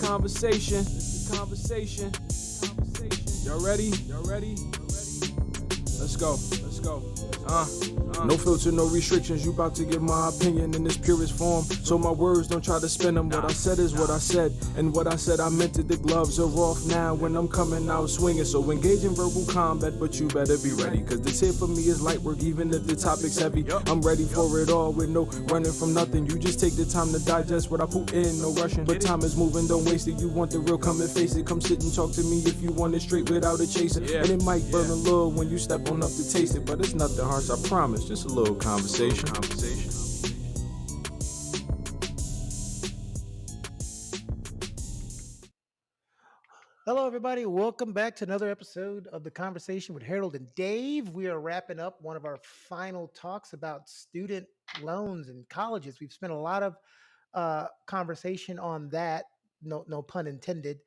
conversation. It's the conversation. Y'all ready? Y'all ready? Let's go. Let's go. No filter, no restrictions. You about to get my opinion in this purest form. So my words, don't try to spin them. What I said is what I said. And what I said, I meant it. The gloves are off now when I'm coming out swinging. So engage in verbal combat, but you better be ready. Cause this here for me is light work, even if the topic's heavy. I'm ready for it all with no running from nothing. You just take the time to digest what I put in, no rushing. But time is moving, don't waste it. You want the real, come and face it. Come sit and talk to me if you want it straight without a chaser. And it might burn a little when you step on up to taste it. But it's nothing harsh, I promise. Just a little conversation. Hello, everybody. Welcome back to another episode of The Conversation with Harold and Dave. We are wrapping up one of our final talks about student loans and colleges. We've spent a lot of conversation on that, no pun intended,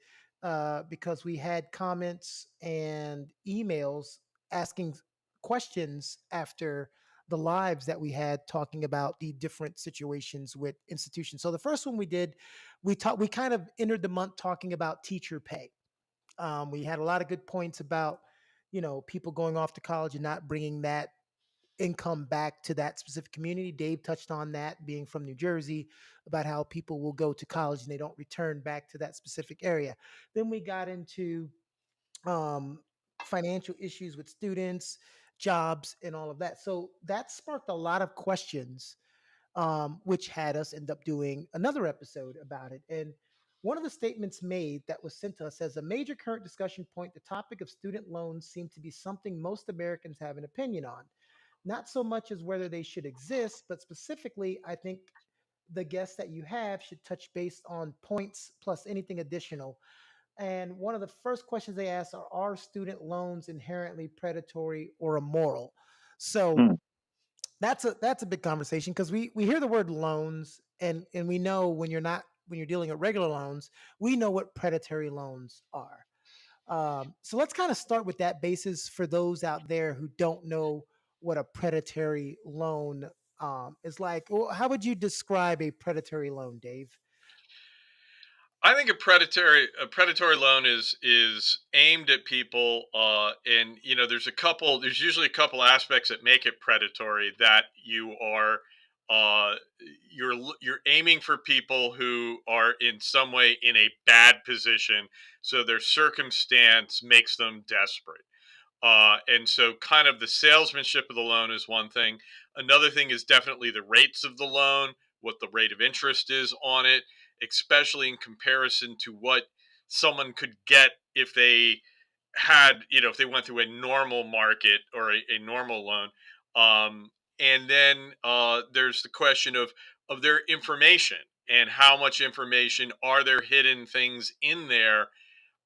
because we had comments and emails asking questions after the lives that we had talking about the different situations with institutions. So the first one we did, we kind of entered the month talking about teacher pay. We had a lot of good points about, people going off to college and not bringing that income back to that specific community. Dave touched on that, being from New Jersey, about how people will go to college and they don't return back to that specific area. Then we got into um, financial issues with students, jobs, and all of that. So that sparked a lot of questions, which had us end up doing another episode about it. And one of the statements made that was sent to us as a major current discussion point, the topic of student loans seemed to be something most Americans have an opinion on. Not so much as whether they should exist, but specifically, I think the guests that you have should touch based on points plus anything additional. And one of the first questions they ask are student loans inherently predatory or immoral? So Mm. that's a big conversation because we hear the word loans and we know when you're dealing with regular loans, we know what predatory loans are. So let's kind of start with that basis for those out there who don't know what a predatory loan is like. Well, how would you describe a predatory loan, Dave? I think a predatory loan is aimed at people, and there's usually a couple aspects that make it predatory. That uh, you're aiming for people who are in some way in a bad position, so their circumstance makes them desperate. And so, kind of the salesmanship of the loan is one thing. Another thing is definitely the rates of the loan, what the rate of interest is on it, especially in comparison to what someone could get if they if they went through a normal market or a normal loan. And then there's the question of their information and how much information are there hidden things in there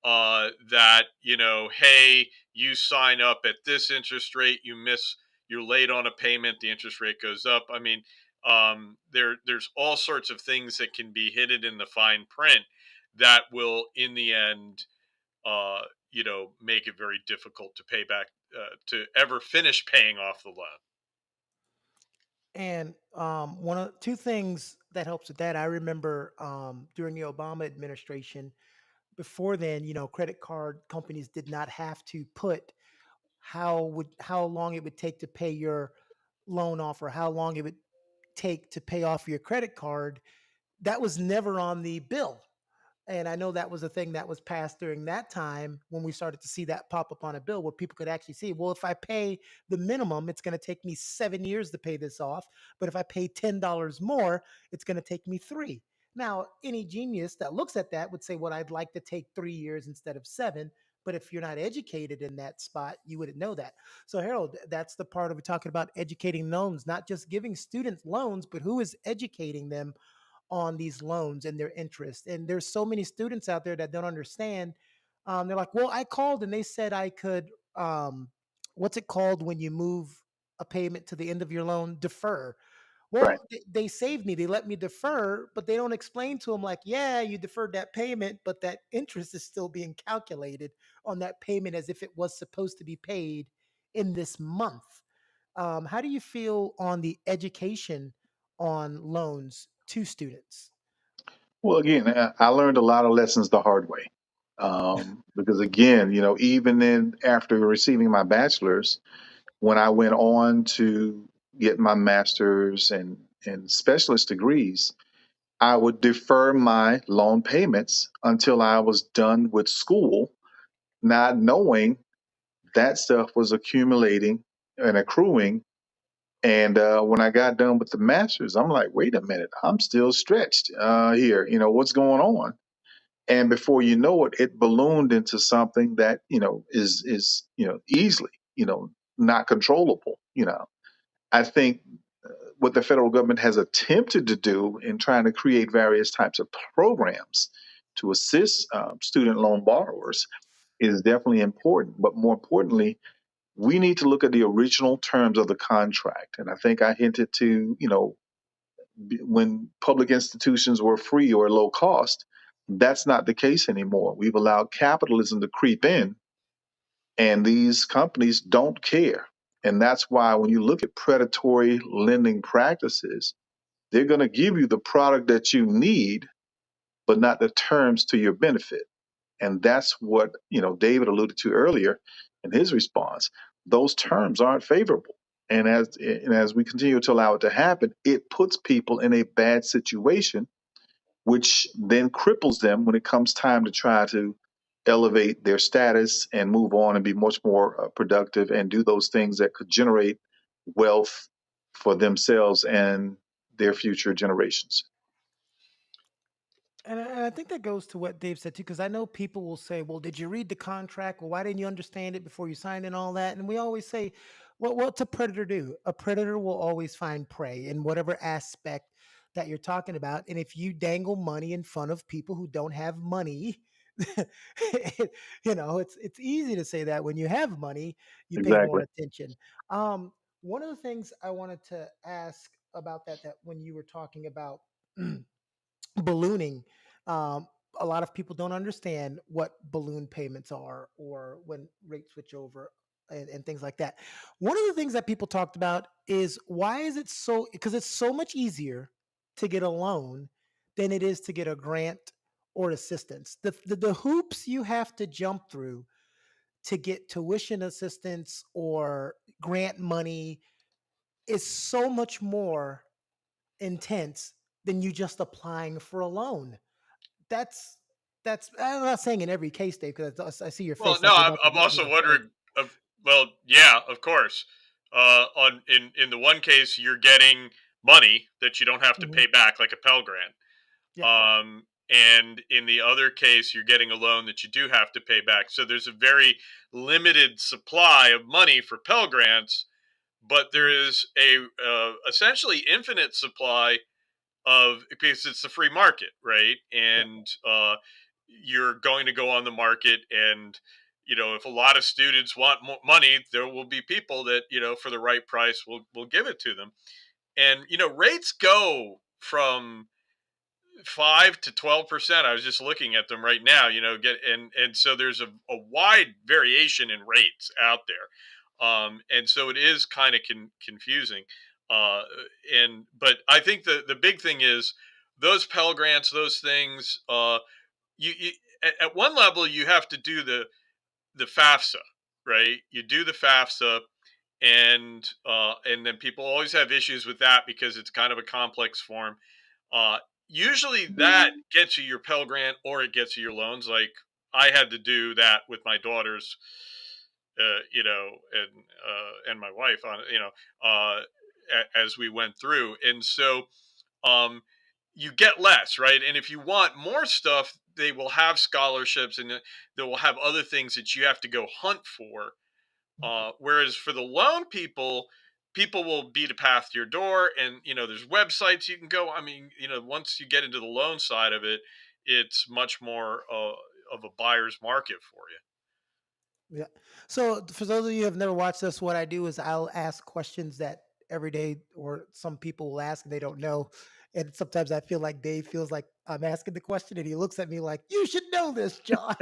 that hey, you sign up at this interest rate, you're late on a payment, the interest rate goes up. I mean, there's all sorts of things that can be hidden in the fine print that will, in the end, uh, make it very difficult to pay back, to ever finish paying off the loan. And one of two things that helps with that, I remember during the Obama administration, before then, credit card companies did not have to put how long it would take to pay your loan off or how long it would take to pay off your credit card. That was never on the bill. And I know that was a thing that was passed during that time when we started to see that pop up on a bill where people could actually see, well, if I pay the minimum, it's going to take me 7 years to pay this off. But if I pay $10 more, it's going to take me three. Now, any genius that looks at that would say, well, I'd like to take 3 years instead of seven. But if you're not educated in that spot, you wouldn't know that. So, Harold, that's the part of it talking about educating loans, not just giving students loans, but who is educating them on these loans and their interest. And there's so many students out there that don't understand. They're like, well, I called and they said I could, what's it called when you move a payment to the end of your loan? Defer. Right. Well, they saved me. They let me defer, but they don't explain to them like, yeah, you deferred that payment, but that interest is still being calculated on that payment as if it was supposed to be paid in this month. How do you feel on the education on loans to students? Well, again, I learned a lot of lessons the hard way. Because again, even in after receiving my bachelor's, when I went on to get my master's and specialist degrees, I would defer my loan payments until I was done with school, not knowing that stuff was accumulating and accruing. And when I got done with the master's, I'm like, wait a minute, I'm still stretched here. What's going on? And before you know it, it ballooned into something that is easily not controllable. I think what the federal government has attempted to do in trying to create various types of programs to assist student loan borrowers is definitely important. But more importantly, we need to look at the original terms of the contract. And I think I hinted to, when public institutions were free or low cost, that's not the case anymore. We've allowed capitalism to creep in, and these companies don't care. And that's why when you look at predatory lending practices, they're going to give you the product that you need, but not the terms to your benefit. And that's what, David alluded to earlier in his response. Those terms aren't favorable. And as we continue to allow it to happen, it puts people in a bad situation, which then cripples them when it comes time to try to elevate their status and move on and be much more productive and do those things that could generate wealth for themselves and their future generations. And I think that goes to what Dave said too, because I know people will say, "Well, did you read the contract? Well, why didn't you understand it before you signed and all that?" And we always say, "Well, what's a predator do? A predator will always find prey in whatever aspect that you're talking about. And if you dangle money in front of people who don't have money, it's easy to say that when you have money, you pay more Exactly. attention." One of the things I wanted to ask about that when you were talking about ballooning. Um, a lot of people don't understand what balloon payments are or when rates switch over and things like that. One of the things that people talked about is why is it so, because it's so much easier to get a loan than it is to get a grant or assistance. The hoops you have to jump through to get tuition assistance or grant money is so much more intense than you just applying for a loan. That's I'm not saying in every case, Dave, because I see your Well, face no, like you're I'm, about to I'm get me also to say. wondering. Well, yeah, of course. On in the one case, you're getting money that you don't have to Mhm. pay back, like a Pell Grant. Yeah, And in the other case, you're getting a loan that you do have to pay back. So there's a very limited supply of money for Pell Grants, but there mhm, is a essentially infinite supply of, because it's the free market, right? yeah, And you're going to go on the market, and if a lot of students want money, there will be people that for the right price will give it to them. And rates go from 5 to 12%. I was just looking at them right now. Get and so there's a wide variation in rates out there, and so it is kind of confusing. Uh, and but I think the big thing is those Pell Grants, those things. You at one level you have to do the FAFSA, right? You do the FAFSA, and then people always have issues with that because it's kind of a complex form. uh, Usually that gets you your Pell Grant or it gets you your loans. Like I had to do that with my daughters, and my wife on, as we went through, and so um, you get less, right? And if you want more stuff, they will have scholarships, and they will have other things that you have to go hunt for. Whereas for the loan people, people will beat a path to your door, and there's websites you can go. I mean, once you get into the loan side of it, it's much more of a buyer's market for you. yeah. So for those of you who have never watched this, what I do is I'll ask questions that every day or some people will ask and they don't know. And sometimes I feel like Dave feels like I'm asking the question and he looks at me like, "You should know this, John."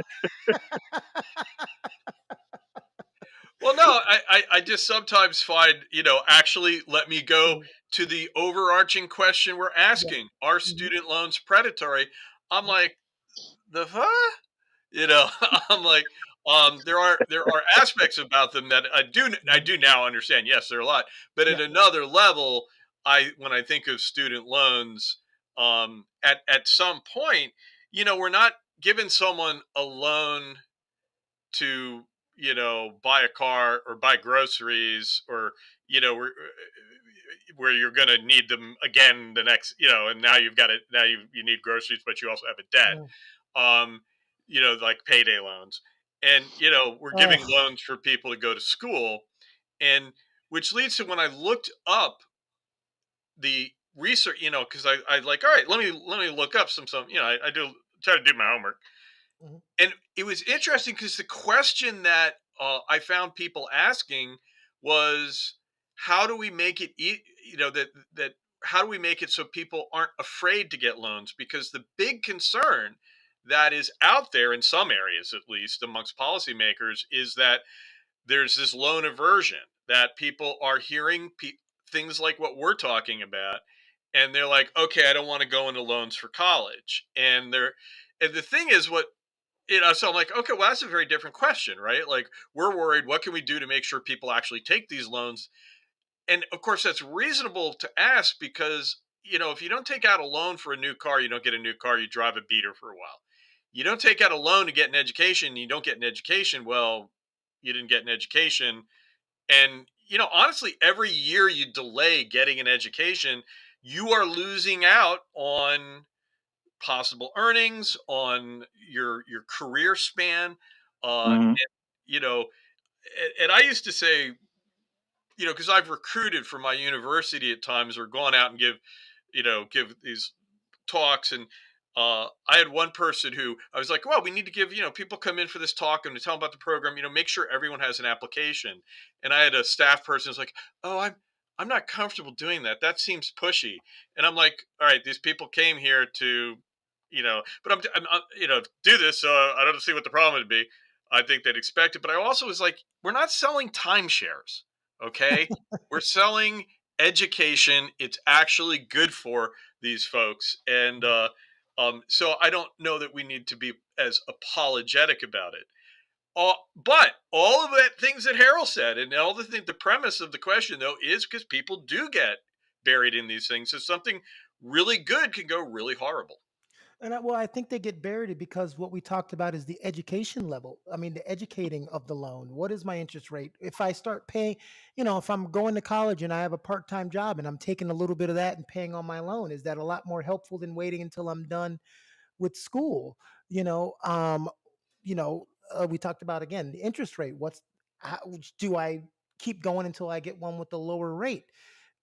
Well, no, I just sometimes find, actually let me go Mhm. to the overarching question we're Yeah. asking. Are Mhm. student loans predatory? I'm like, the fuck? You know, I'm like, there are aspects about them that I do now understand. Yes, there are a lot, but Yeah. at another level, when I think of student loans, at some point, we're not giving someone a loan to buy a car or buy groceries, or where you're going to need them again the next, and now you've got it, now you need groceries, but you also have a debt, Mm. um, like payday loans. And, we're giving Oh. loans for people to go to school. And which leads to, when I looked up the research, because I like, all right, let me look up some, I do try to do my homework. Mhm. And it was interesting because the question that I found people asking was, how do we make it, that how do we make it so people aren't afraid to get loans? Because the big concern that is out there, in some areas at least amongst policymakers, is that there's this loan aversion, that people are hearing things like what we're talking about, and they're like, okay, I don't want to go into loans for college. And the thing is, so I'm like, okay, well, that's a very different question, right? Like, we're worried, what can we do to make sure people actually take these loans? And of course, that's reasonable to ask, because, if you don't take out a loan for a new car, you don't get a new car, you drive a beater for a while. You don't take out a loan to get an education, you don't get an education, well, you didn't get an education. And, honestly, every year you delay getting an education, you are losing out on possible earnings, on your career span, Hmm. you know and I used to say, because I've recruited for my university at times, or gone out and give these talks. And I had one person who I was like, well, we need to give, people come in for this talk and to tell them about the program, make sure everyone has an application. And I had a staff person who's like, oh, I'm not comfortable doing that, that seems pushy. And I'm like, all right, these people came here to, but I'm do this, so I don't see what the problem would be. I think they'd expect it. But I also was like, we're not selling timeshares, okay? We're selling education. It's actually good for these folks. And so I don't know that we need to be as apologetic about it. But all of the things that Harold said, and all the premise of the question, though, is because people do get buried in these things. So something really good can go really horrible. And well, I think they get buried because what we talked about is the education level. I mean, the educating of the loan. What is my interest rate? If I start paying, if I'm going to college and I have a part-time job and I'm taking a little bit of that and paying on my loan, is that a lot more helpful than waiting until I'm done with school? You know, um, we talked about again the interest rate. How, do I keep going until I get one with the lower rate?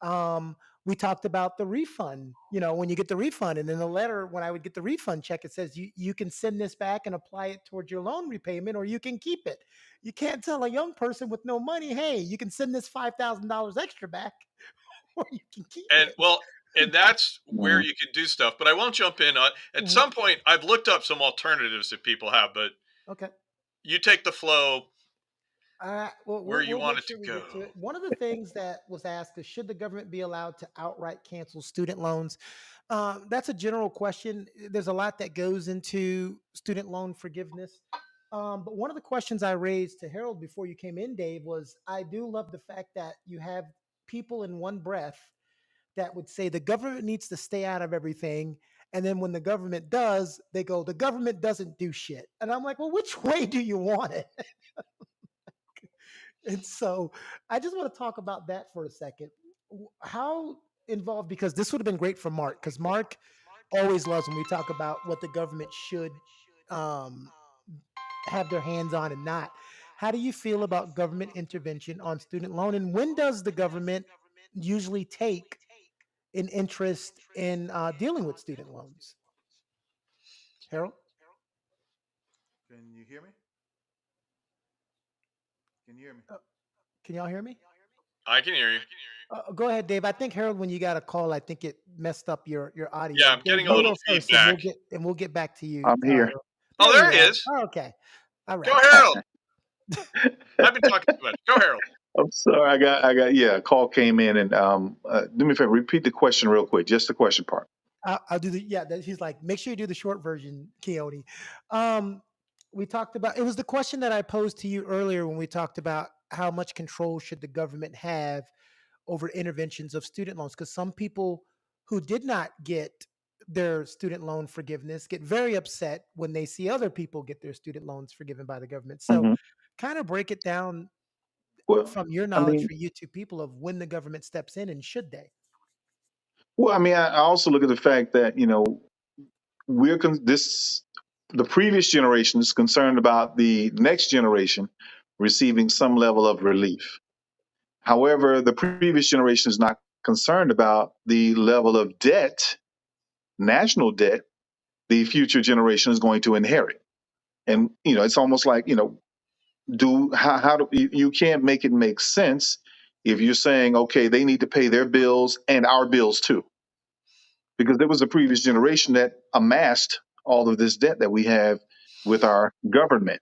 Um, we talked about the refund. When you get the refund, and in the letter, when I would get the refund check, it says you can send this back and apply it towards your loan repayment, or you can keep it. You can't tell a young person with no money, hey, you can send this $5,000 extra back, or you can keep And it. well, and that's where Hmm. you can do stuff. But I won't jump in on. At Mhm. some point, I've looked up some alternatives that people have, but Okay. you take the flow Well, where you we'll want make it to sure we get to go. it. One of the things that was asked is, should the government be allowed to outright cancel student loans? That's a general question. There's a lot that goes into student loan forgiveness. But one of the questions I raised to Harold before you came in, Dave, was I do love the fact that you have people in one breath that would say the government needs to stay out of everything. And then when the government does, they go, the government doesn't do shit. And I'm like, well, which way do you want it? And so I just want to talk about that for a second. How involved, because this would have been great for Mark, because Mark always loves when we talk about what the government should um, have their hands on and not. How do you feel about government intervention on student loan? And when does the government usually take an interest in dealing with student loans? Harold, Can you hear me? Can you hear me? uh, can y'all hear me? I can hear you. Go ahead, Dave. I think Harold, when you got a call, I think it messed up your Yeah, audio. I'm Dave, getting a you Oh, little go first, and feedback. we'll get back to you. I'm here. Harold. Oh, There there you he are. is. Oh, okay. All Go, right. Harold. I've been talking too much. Go, Harold. I'm sorry. Yeah, a call came in, and do me a favor, repeat the question real quick, just the question part. I'll do the yeah. He's like, make sure you do the short version, Keone. Um, we talked about it was the question that I posed to you earlier when we talked about how much control should the government have over interventions of student loans, because some people who did not get their student loan forgiveness get very upset when they see other people get their student loans forgiven by the government. So, Hmm. kind of break it down Well, from your I knowledge mean, for you two people of when the government steps in and should they? I also look at the fact that this the previous generation is concerned about the next generation receiving some level of relief. However, the previous generation is not concerned about the level of debt, national debt, the future generation is going to inherit. And it's almost like do how do you can't make it make sense if you're saying, okay, they need to pay their bills and our bills too, because there was a previous generation that amassed all of this debt that we have with our government.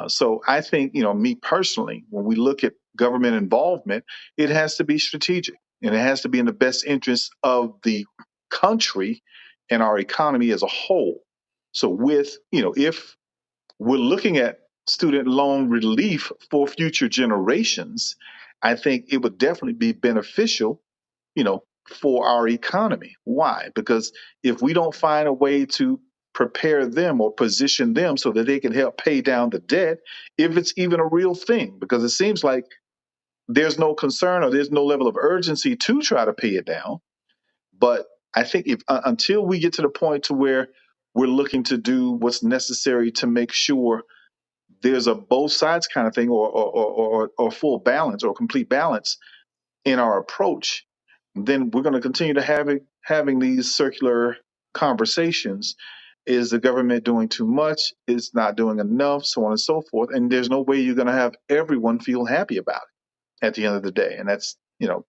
So I think, me personally, when we look at government involvement, it has to be strategic and it has to be in the best interest of the country and our economy as a whole. So if we're looking at student loan relief for future generations, I think it would definitely be beneficial, for our economy. Why? Because if we don't find a way to prepare them or position them so that they can help pay down the debt, if it's even a real thing, because it seems like there's no concern or there's no level of urgency to try to pay it down. But I think if until we get to the point to where we're looking to do what's necessary to make sure there's a both sides kind of thing, or full balance or complete balance in our approach, then we're going to continue to having these circular conversations. Is the government doing too much? Is not doing enough? So on and so forth. And there's no way you're going to have everyone feel happy about it at the end of the day. And that's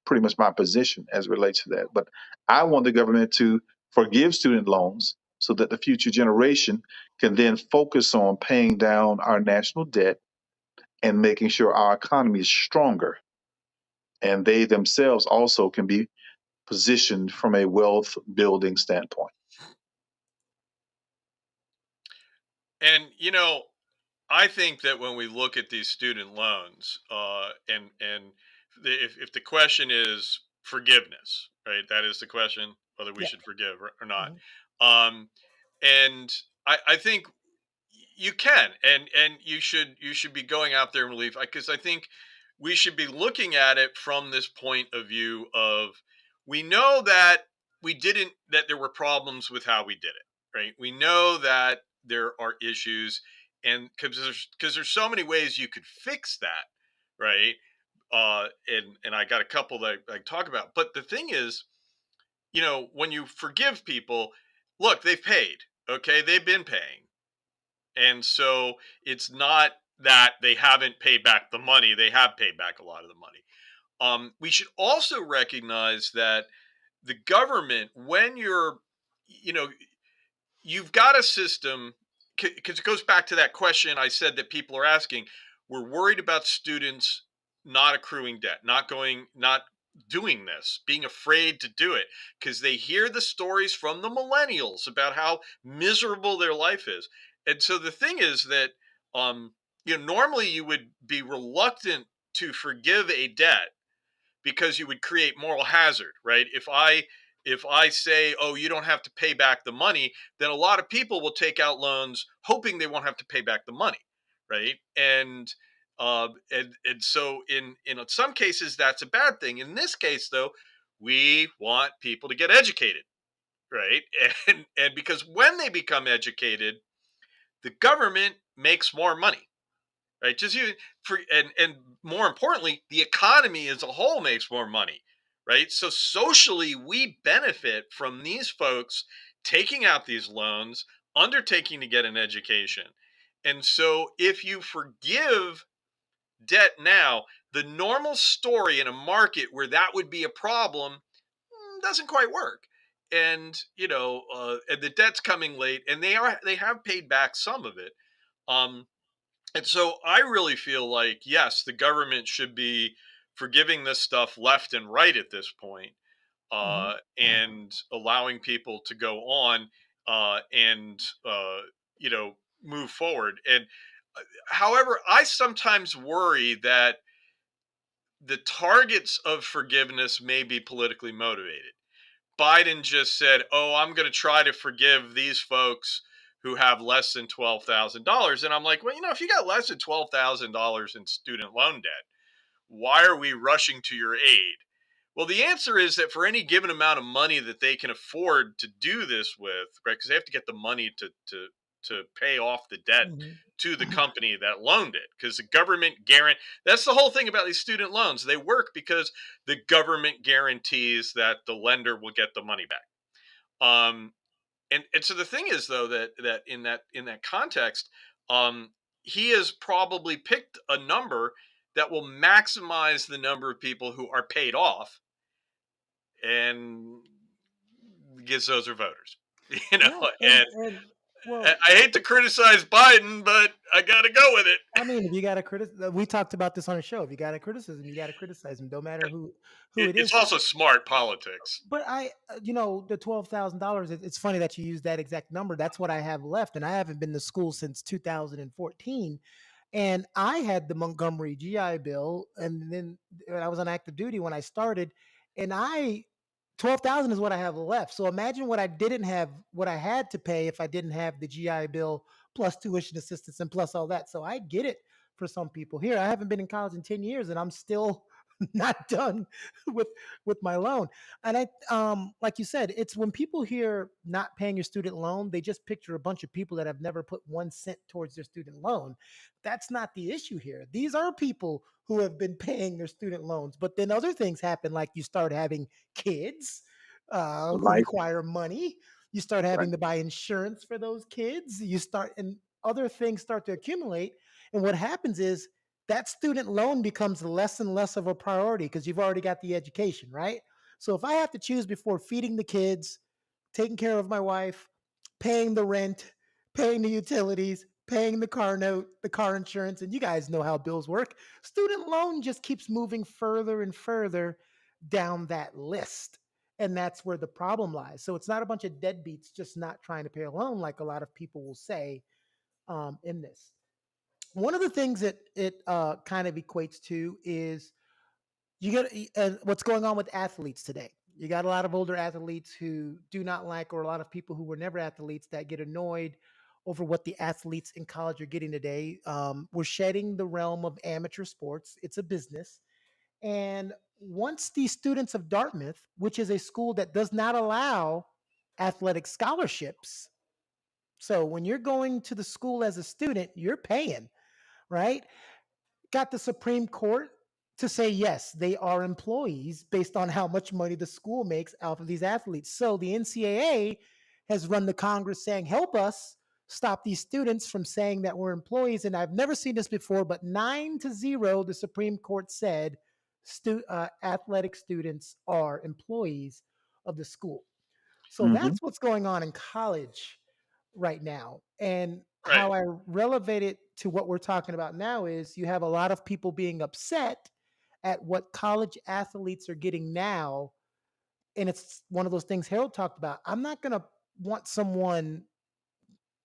pretty much my position as it relates to that. But I want the government to forgive student loans so that the future generation can then focus on paying down our national debt and making sure our economy is stronger, and they themselves also can be positioned from a wealth building standpoint. And I think that when we look at these student loans, and if the question is forgiveness, right? That is the question, whether we Yeah. should forgive or not. Mhm. Um, and I think you can, and you should be going out there and relief, because I think we should be looking at it from this point of view of, we know that that there were problems with how we did it, right? We know that there are issues, and because there's so many ways you could fix that, right? And I got a couple that I talk about, but the thing is, when you forgive people, look, they've paid, okay, they've been paying, and so it's not that they haven't paid back the money. They have paid back a lot of the money. We should also recognize that the government, when you know, you've got a system, because it goes back to that question I said that people are asking. We're worried about students not accruing debt, not doing this, being afraid to do it because they hear the stories from the millennials about how miserable their life is. And so the thing is that, normally you would be reluctant to forgive a debt because you would create moral hazard, right? If I say, "Oh, you don't have to pay back the money," then a lot of people will take out loans hoping they won't have to pay back the money, right? And so in some cases that's a bad thing. In this case, though, we want people to get educated, right? And because when they become educated, the government makes more money, right? Just you for and more importantly, the economy as a whole makes more money, right? So socially, we benefit from these folks taking out these loans, undertaking to get an education. And so if you forgive debt now, the normal story in a market where that would be a problem, doesn't quite work. And the debt's coming late, and they have paid back some of it. Um, and so I really feel like, yes, the government should be forgiving this stuff left and right at this point. Hmm. and allowing people to go on and move forward. And however, I sometimes worry that the targets of forgiveness may be politically motivated. Biden just said, "Oh, I'm going to try to forgive these folks who have less than $12,000." And I'm like, well, if you got less than $12,000 in student loan debt, why are we rushing to your aid? Well, the answer is that for any given amount of money that they can afford to do this with, right? Because they have to get the money to pay off the debt Hmm. to the company that loaned it. Because the government guarantee that's the whole thing about these student loans. They work because the government guarantees that the lender will get the money back. Um, and so the thing is though that in that context, um, he has probably picked a number that will maximize the number of people who are paid off and gets those are voters. You know, Yeah, and and I well, hate to criticize Biden, but I got to go with it. I mean, if you got to criticize, we talked about this on the show. If you got a criticism, you got to criticize them, no matter who it It's is. also smart politics. But the $12,000. It's funny that you use that exact number. That's what I have left, and I haven't been to school since 2014. And I had the Montgomery GI Bill, and then I was on active duty when I started, and I 12,000 is what I have left. So imagine what I didn't have, what I had to pay if I didn't have the GI Bill plus tuition assistance and plus all that. So I get it for some people. Here, I haven't been in college in 10 years, and I'm still not done with my loan. And like you said, it's when people hear not paying your student loan, they just picture a bunch of people that have never put 1 cent towards their student loan. That's not the issue here. These are people who have been paying their student loans, but then other things happen, like you start having kids who Life, require money. You start having right? to buy insurance for those kids. And other things start to accumulate. And what happens is that student loan becomes less and less of a priority because you've already got the education, right? So if I have to choose before feeding the kids, taking care of my wife, paying the rent, paying the utilities, paying the car note, the car insurance, and you guys know how bills work, student loan just keeps moving further and further down that list. And that's where the problem lies. So it's not a bunch of deadbeats just not trying to pay a loan, like a lot of people will say in this. One of the things that it kind of equates to is you get what's going on with athletes today. You got a lot of older athletes who do not like, or a lot of people who were never athletes that get annoyed over what the athletes in college are getting today. We're shedding the realm of amateur sports, it's a business. And once these students of Dartmouth, which is a school that does not allow athletic scholarships, so when you're going to the school as a student, you're paying, right? Got the Supreme Court to say yes, they are employees based on how much money the school makes out of these athletes. So the NCAA has run the Congress saying, help us stop these students from saying that we're employees. And I've never seen this before, but 9-0, the Supreme Court said athletic students are employees of the school. So Hmm. that's what's going on in college right now. And Right. how I relevate it to what we're talking about now is you have a lot of people being upset at what college athletes are getting now. And it's one of those things Harold talked about. I'm not going to want someone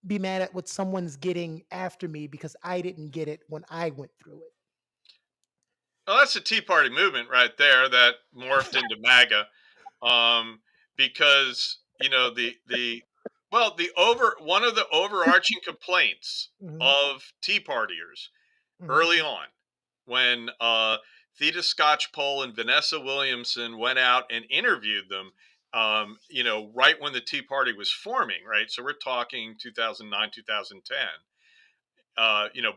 be mad at what someone's getting after me because I didn't get it when I went through it. Well, that's the Tea Party movement right there that morphed into MAGA. Because the well, the over one of the overarching complaints Hmm. of Tea Partiers Hmm. early on, when Theda Scotchpole and Vanessa Williamson went out and interviewed them, right when the Tea Party was forming, right? So we're talking 2009, 2010.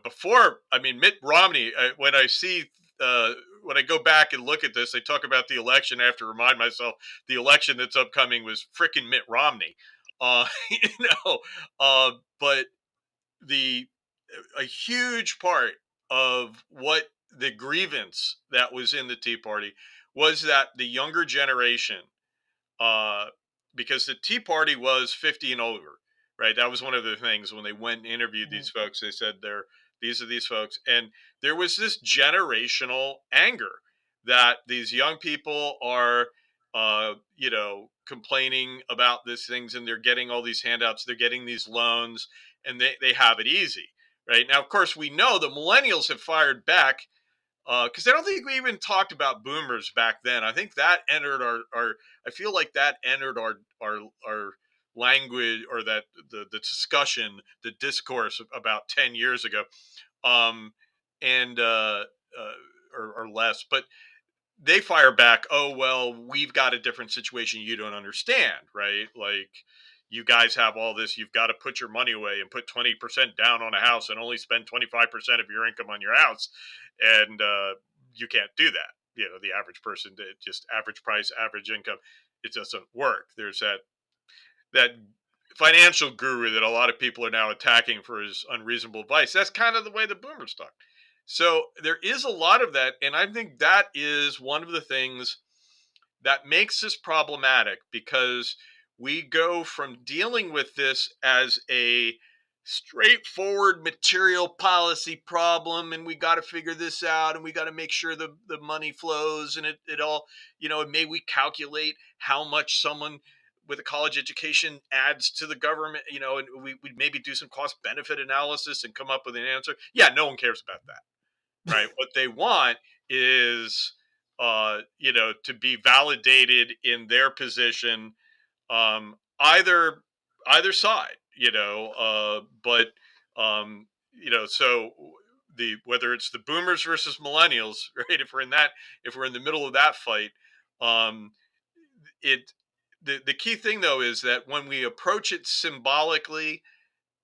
Before, I mean, Mitt Romney, when I go back and look at this, they talk about the election. I have to remind myself the election that's upcoming was frickin' Mitt Romney. Uh, you know, but the a huge part of what the grievance that was in the Tea Party was that the younger generation, uh, because the Tea Party was 50 and over, right? That was one of the things when they went and interviewed these folks. They said these are these folks, and there was this generational anger that these young people are complaining about these things, and they're getting all these handouts, they're getting these loans, and they have it easy. Right now, of course, we know the millennials have fired back, because I don't think we even talked about boomers back then. I think that entered our I feel like that entered our language, or that the discussion, the discourse about 10 years ago, um, and or less. But they fire back, oh well, we've got a different situation you don't understand, right? Like, you guys have all this, you've got to put your money away and put 20% down on a house and only spend 25% of your income on your house, and you can't do that. The average person, just average price, average income, it doesn't work. There's that financial guru that a lot of people are now attacking for his unreasonable advice. That's kind of the way the boomers talk. So there is a lot of that, and I think that is one of the things that makes this problematic, because we go from dealing with this as a straightforward material policy problem, and we got to figure this out, and we got to make sure the money flows, and it all, and may we calculate how much someone with a college education adds to the government, and we'd maybe do some cost benefit analysis and come up with an answer. Yeah, no one cares about that. Right. What they want is, to be validated in their position, either side, but, so the whether it's the boomers versus millennials, right? If we're in the middle of that fight, um, it, the key thing though is that when we approach it symbolically,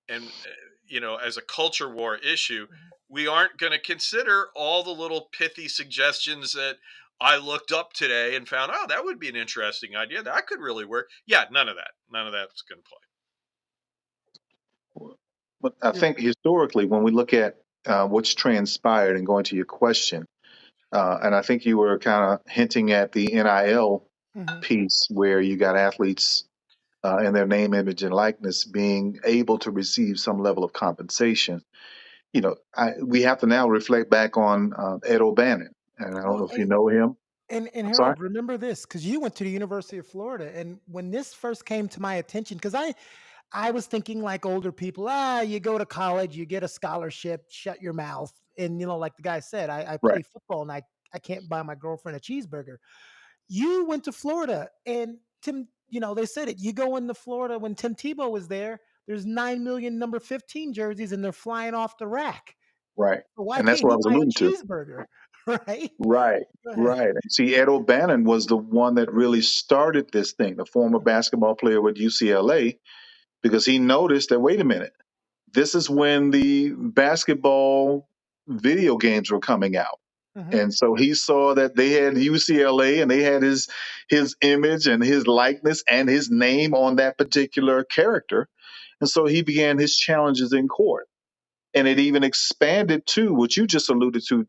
and as a culture war issue, we aren't going to consider all the little pithy suggestions that I looked up today and found, oh, that would be an interesting idea, that could really work. Yeah, none of that's going to play. But I Yeah. think historically, when we look at what's transpired, and going to your question, and I think you were kind of hinting at the NIL Mhm. piece, where you got athletes and their name, image, and likeness being able to receive some level of compensation. We have to now reflect back on Ed O'Bannon, and I don't Well, know if you know him. and I'm sorry. Harold, remember this, because you went to the University of Florida, and when this first came to my attention, because I was thinking like older people, you go to college, you get a scholarship, shut your mouth, and like the guy said, I Right, play football and I can't buy my girlfriend a cheeseburger. You went to Florida, and Tim, they said it. You go into Florida when Tim Tebow was there. There's 9 million number 15 jerseys, and they're flying off the rack. right, So why and that's can't what I he was buy a alluding to. cheeseburger? Right? Right, Go ahead. right. See, Ed O'Bannon was the one that really started this thing, the former basketball player with UCLA, because he noticed that, wait a minute, this is when the basketball video games were coming out. Mhm. And so he saw that they had UCLA, and they had his image and his likeness and his name on that particular character. And so he began his challenges in court. And it even expanded to what you just alluded to,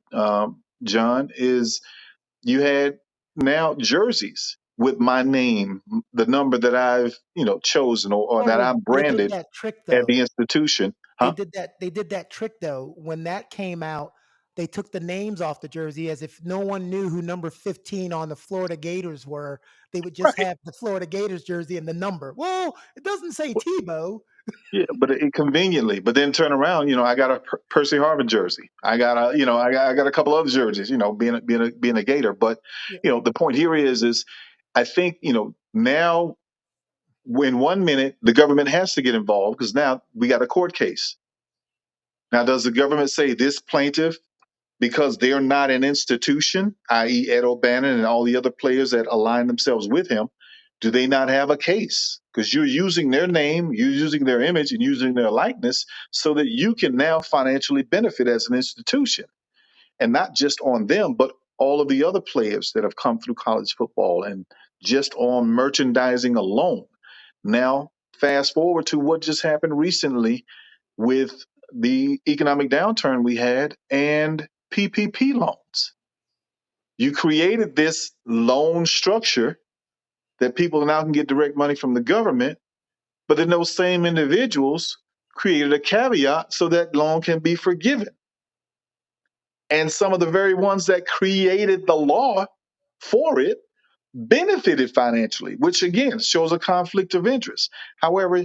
John, is you had now jerseys with my name, the number that I've chosen, or that Oh, I'm they did branded that trick at though. the institution. Huh? They did that trick though. When that came out, they took the names off the jersey as if no one knew who number 15 on the Florida Gators were. They would just Right. have the Florida Gators jersey and the number. Well, it doesn't say Tebow. Yeah, but it conveniently. But then turn around, I got a Percy Harvin jersey. I got a couple other jerseys. Being a Gator. But Yeah. the point here is I think now, in 1 minute the government has to get involved, because now we got a court case. Now, does the government say this plaintiff, because they're not an institution, i.e., Ed O'Bannon and all the other players that align themselves with him, do they not have a case? Because you're using their name, you're using their image, and using their likeness so that you can now financially benefit as an institution. And not just on them, but all of the other players that have come through college football, and just on merchandising alone. Now, fast forward to what just happened recently with the economic downturn we had and PPP loans. You created this loan structure that people now can get direct money from the government, but then those same individuals created a caveat so that loan can be forgiven. And some of the very ones that created the law for it benefited financially, which again shows a conflict of interest. However,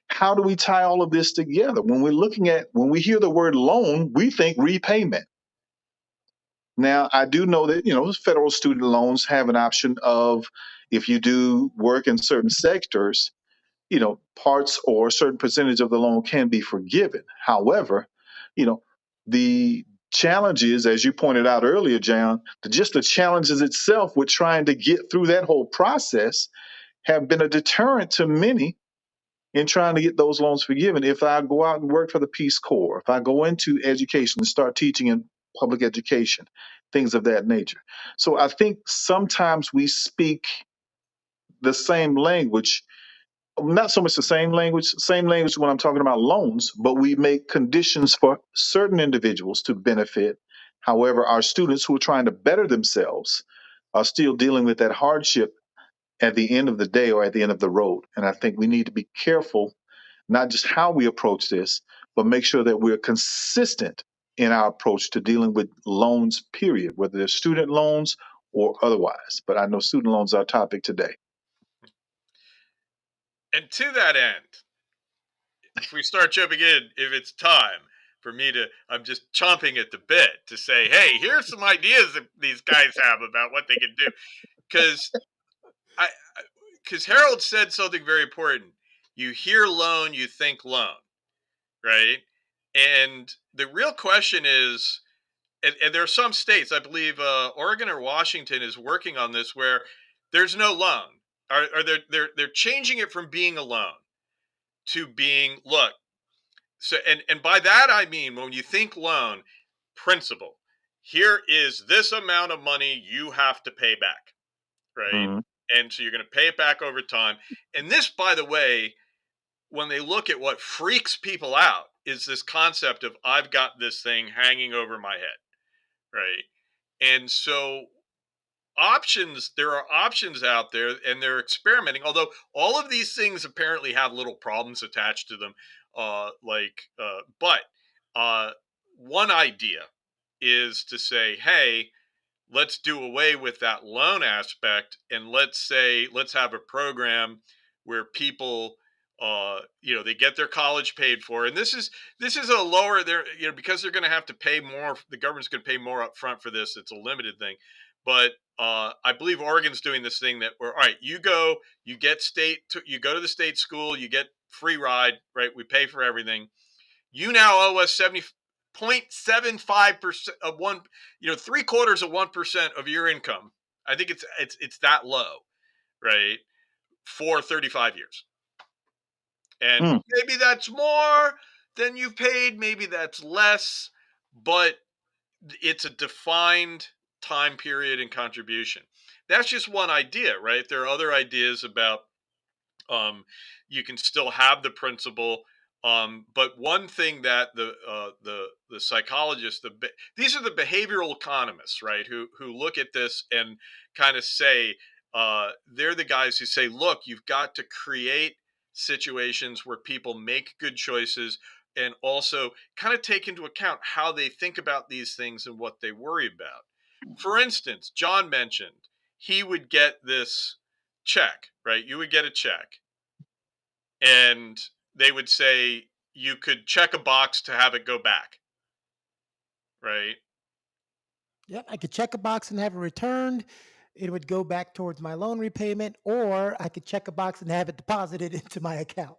how do we tie all of this together? When we hear the word loan, we think repayment. Now, I do know that, federal student loans have an option of, if you do work in certain sectors, parts or a certain percentage of the loan can be forgiven. However, you know, the challenges, as you pointed out earlier, John, just the challenges itself with trying to get through that whole process have been a deterrent to many in trying to get those loans forgiven. If I go out and work for the Peace Corps, if I go into education and start teaching in public education, things of that nature. So I think sometimes we speak the same language, not so much the same language when I'm talking about loans, but we make conditions for certain individuals to benefit. However, our students who are trying to better themselves are still dealing with that hardship at the end of the day or at the end of the road. And I think we need to be careful, not just how we approach this, but make sure that we're consistent in our approach to dealing with loans, period, whether they're student loans or otherwise. But I know student loans are our topic today. And to that end, if we start jumping in, if it's time for me to, I'm just chomping at the bit to say, hey, here's some ideas that these guys have about what they can do. Because I, because Harold said something very important. You hear loan, you think loan, right? And the real question is, and there are some states, I believe Oregon or Washington is working on this, where there's no loan, or they're changing it from being a loan to being, look. So, and by that I mean, when you think loan, principal. Here is this amount of money you have to pay back, right? Mhm. And so you're going to pay it back over time. And this, by the way, when they look at what freaks people out, is this concept of I've got this thing hanging over my head, right? And so there are options out there, and they're experimenting, although all of these things apparently have little problems attached to them, but uh one idea is to say, hey, let's do away with that loan aspect, and let's have a program where people they get their college paid for. And this is a lower, there, because they're going to have to pay more, the government's going to pay more up front for this. It's a limited thing. But I believe Oregon's doing this thing that, where, all right, you go to the state school, you get free ride, right? We pay for everything. You now owe us 70.75% of one, three quarters of 1% of your income. I think it's that low, right? For 35 years. And Mm. maybe that's more than you've paid, maybe that's less, but it's a defined time period and contribution. That's just one idea, right? There are other ideas about, um, you can still have the principle. But one thing that the psychologists, these are the behavioral economists, right? Who look at this and kind of say, they're the guys who say, look, you've got to create situations where people make good choices, and also kind of take into account how they think about these things and what they worry about. For instance, John mentioned he would get this check, right? You would get a check, and they would say you could check a box to have it go back, right? Yep, I could check a box and have it returned. It would go back towards my loan repayment, or I could check a box and have it deposited into my account.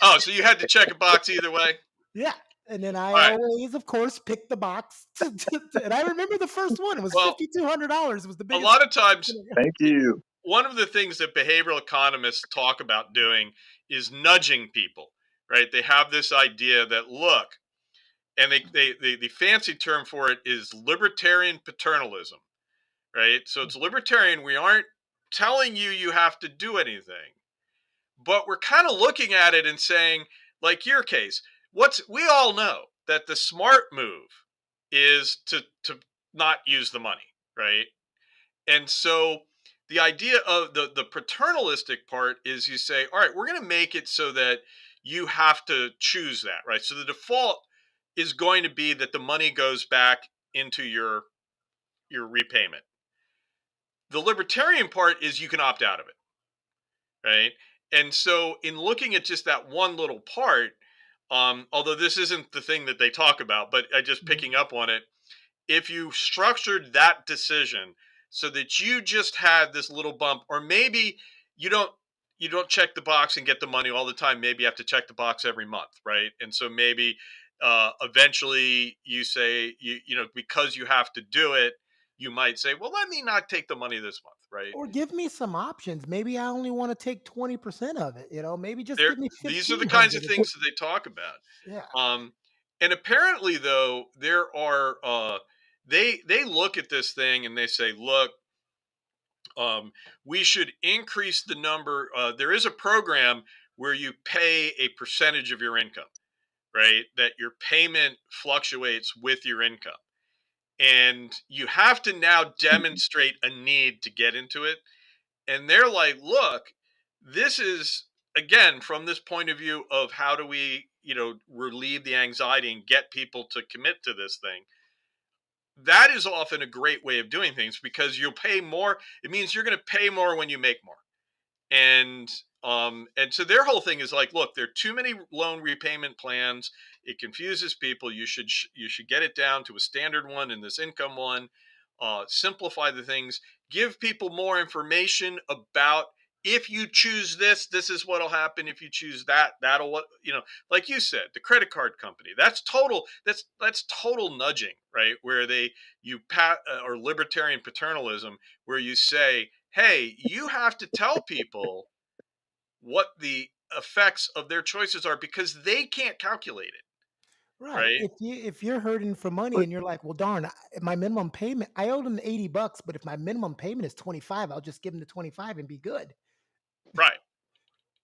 Oh, so you had to check a box either way. Yeah. And then I All right. always, of course, picked the box. And I remember the first one. It was Well, $5,200. It was the a biggest. lot of times, Thank you. one of the things that behavioral economists talk about doing is nudging people, right? They have this idea that, look, and the fancy term for it is libertarian paternalism, right? So it's libertarian. We aren't telling you have to do anything, but we're kind of looking at it and saying, like your case, we all know that the smart move is to not use the money, right? And so the idea of the paternalistic part is, you say, all right, we're going to make it so that you have to choose that, right? So the default is going to be that the money goes back into your repayment. The libertarian part is you can opt out of it, right? And so, in looking at just that one little part, although this isn't the thing that they talk about, but I just Mhm. picking up on it, if you structured that decision so that you just had this little bump, or maybe you don't you don't check the box and get the money all the time, maybe you have to check the box every month, right? And so maybe eventually you say, because you have to do it, you might say, well, let me not take the money this month, right? Or give me some options. Maybe I only want to take 20% of it, maybe just There give me These are the kinds of 1,500. things that they talk about. Yeah. um and apparently, though, there are they look at this thing and they say, look, we should increase the number. There is a program where you pay a percentage of your income, right? That your payment fluctuates with your income. And you have to now demonstrate a need to get into it. And they're like, look, this is, again, from this point of view of how do we, relieve the anxiety and get people to commit to this thing. That is often a great way of doing things because you'll pay more. It means you're going to pay more when you make more. And so their whole thing is like, look, there are too many loan repayment plans. It confuses people. You should get it down to a standard one and this income one. Simplify the things. Give people more information about, if you choose this is what'll happen. If you choose that, that'll what like you said, the credit card company. That's total nudging, right? Where or libertarian paternalism, where you say, hey, you have to tell people what the effects of their choices are because they can't calculate it, Right. right? If you're hurting for money But and you're like, well, darn, my minimum payment, I owed them $80, but if my minimum payment is 25, I'll just give them the 25 and be good. Right.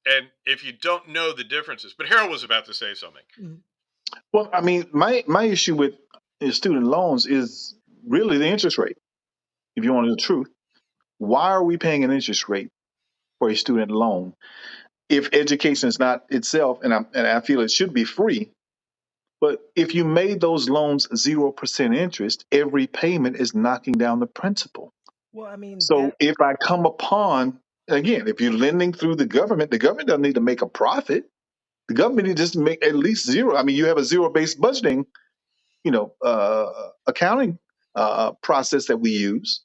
And if you don't know the differences, but Harold was about to say something. Mhm. well, I mean, my issue with student loans is really the interest rate. If you want the truth, why are we paying an interest rate for a student loan if education is not itself, and I feel it should be free. But if you made those loans 0% interest, every payment is knocking down the principal. Well, I mean, So that, if I come upon, again, if you're lending through the government doesn't need to make a profit. The government needs to make at least zero. I mean, you have a zero-based budgeting, accounting process that we use.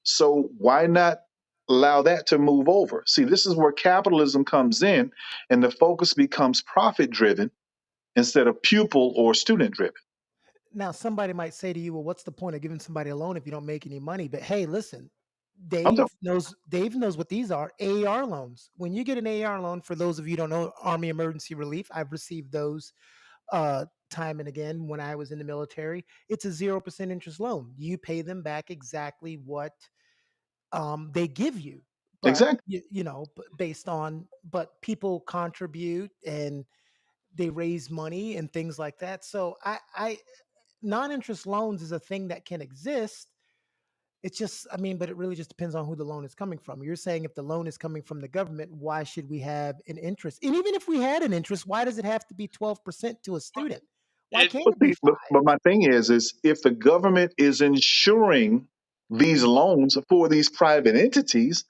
So why not allow that to move over? See, this is where capitalism comes in, and the focus becomes profit-driven instead of pupil or student-driven. now somebody might say to you, well, what's the point of giving somebody a loan if you don't make any money? But hey, listen, I'm talking Dave knows what these are. AAR loans. When you get an AAR loan, for those of you who don't know, Army Emergency Relief, I've received those time and again when I was in the military. It's a 0% interest loan. You pay them back exactly what they give you, but exactly. based on, but people contribute and they raise money and things like that. So I non-interest loans is a thing that can exist. It's just, I mean, but it really just depends on who the loan is coming from. You're saying if the loan is coming from the government, why should we have an interest? And even if we had an interest, why does it have to be 12% to a Well, student? Why It can't But, it be but my thing is if the government is insuring these loans for these private entities,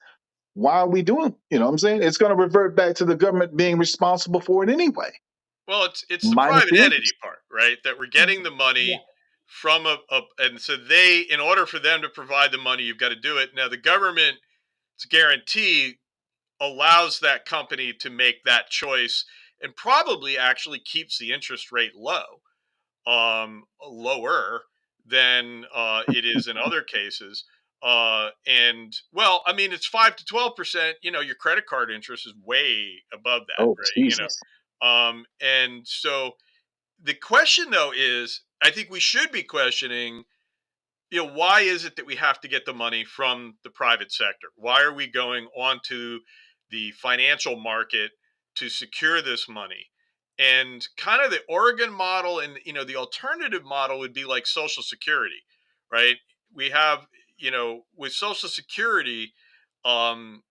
why are we doing? You know what I'm saying? It's going to revert back to the government being responsible for it anyway, well, it's the minus private the entity interest. part, right? That we're 5? getting the Yeah. money from and so in order for them to provide the money, you've got to do it. Now, the government's guarantee allows that company to make that choice and probably actually keeps the interest rate lower than it is in other cases. And well, I mean, it's 5 to 12%. Your credit card interest is way above that, Oh, right? Jesus. And so the question, though, is I think we should be questioning, why is it that we have to get the money from the private sector? Why are we going onto the financial market to secure this money? And kind of the Oregon model and the alternative model would be like Social Security, right? We have, with Social Security, um,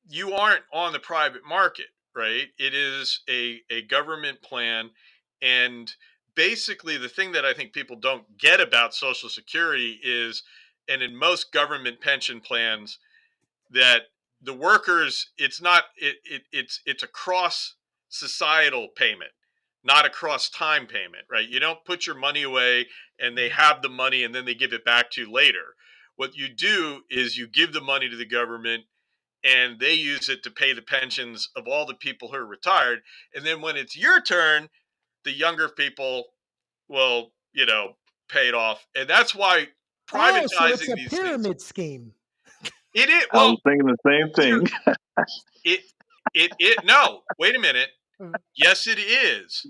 you aren't on the private market, right? It is a government plan. And basically, the thing that I think people don't get about Social Security is, and in most government pension plans, that the workers, it's not it's a cross societal payment, not a cross time payment, right? You don't put your money away and they have the money and then they give it back to you later. What you do is you give the money to the government and they use it to pay the pensions of all the people who are retired. And then when it's your turn, the younger people will, pay it off. And that's why Oh, so it's privatizing a these things, pyramid scheme. it is, I well, was thinking the same here, thing. it, no, wait a minute. Mm, Yes, it is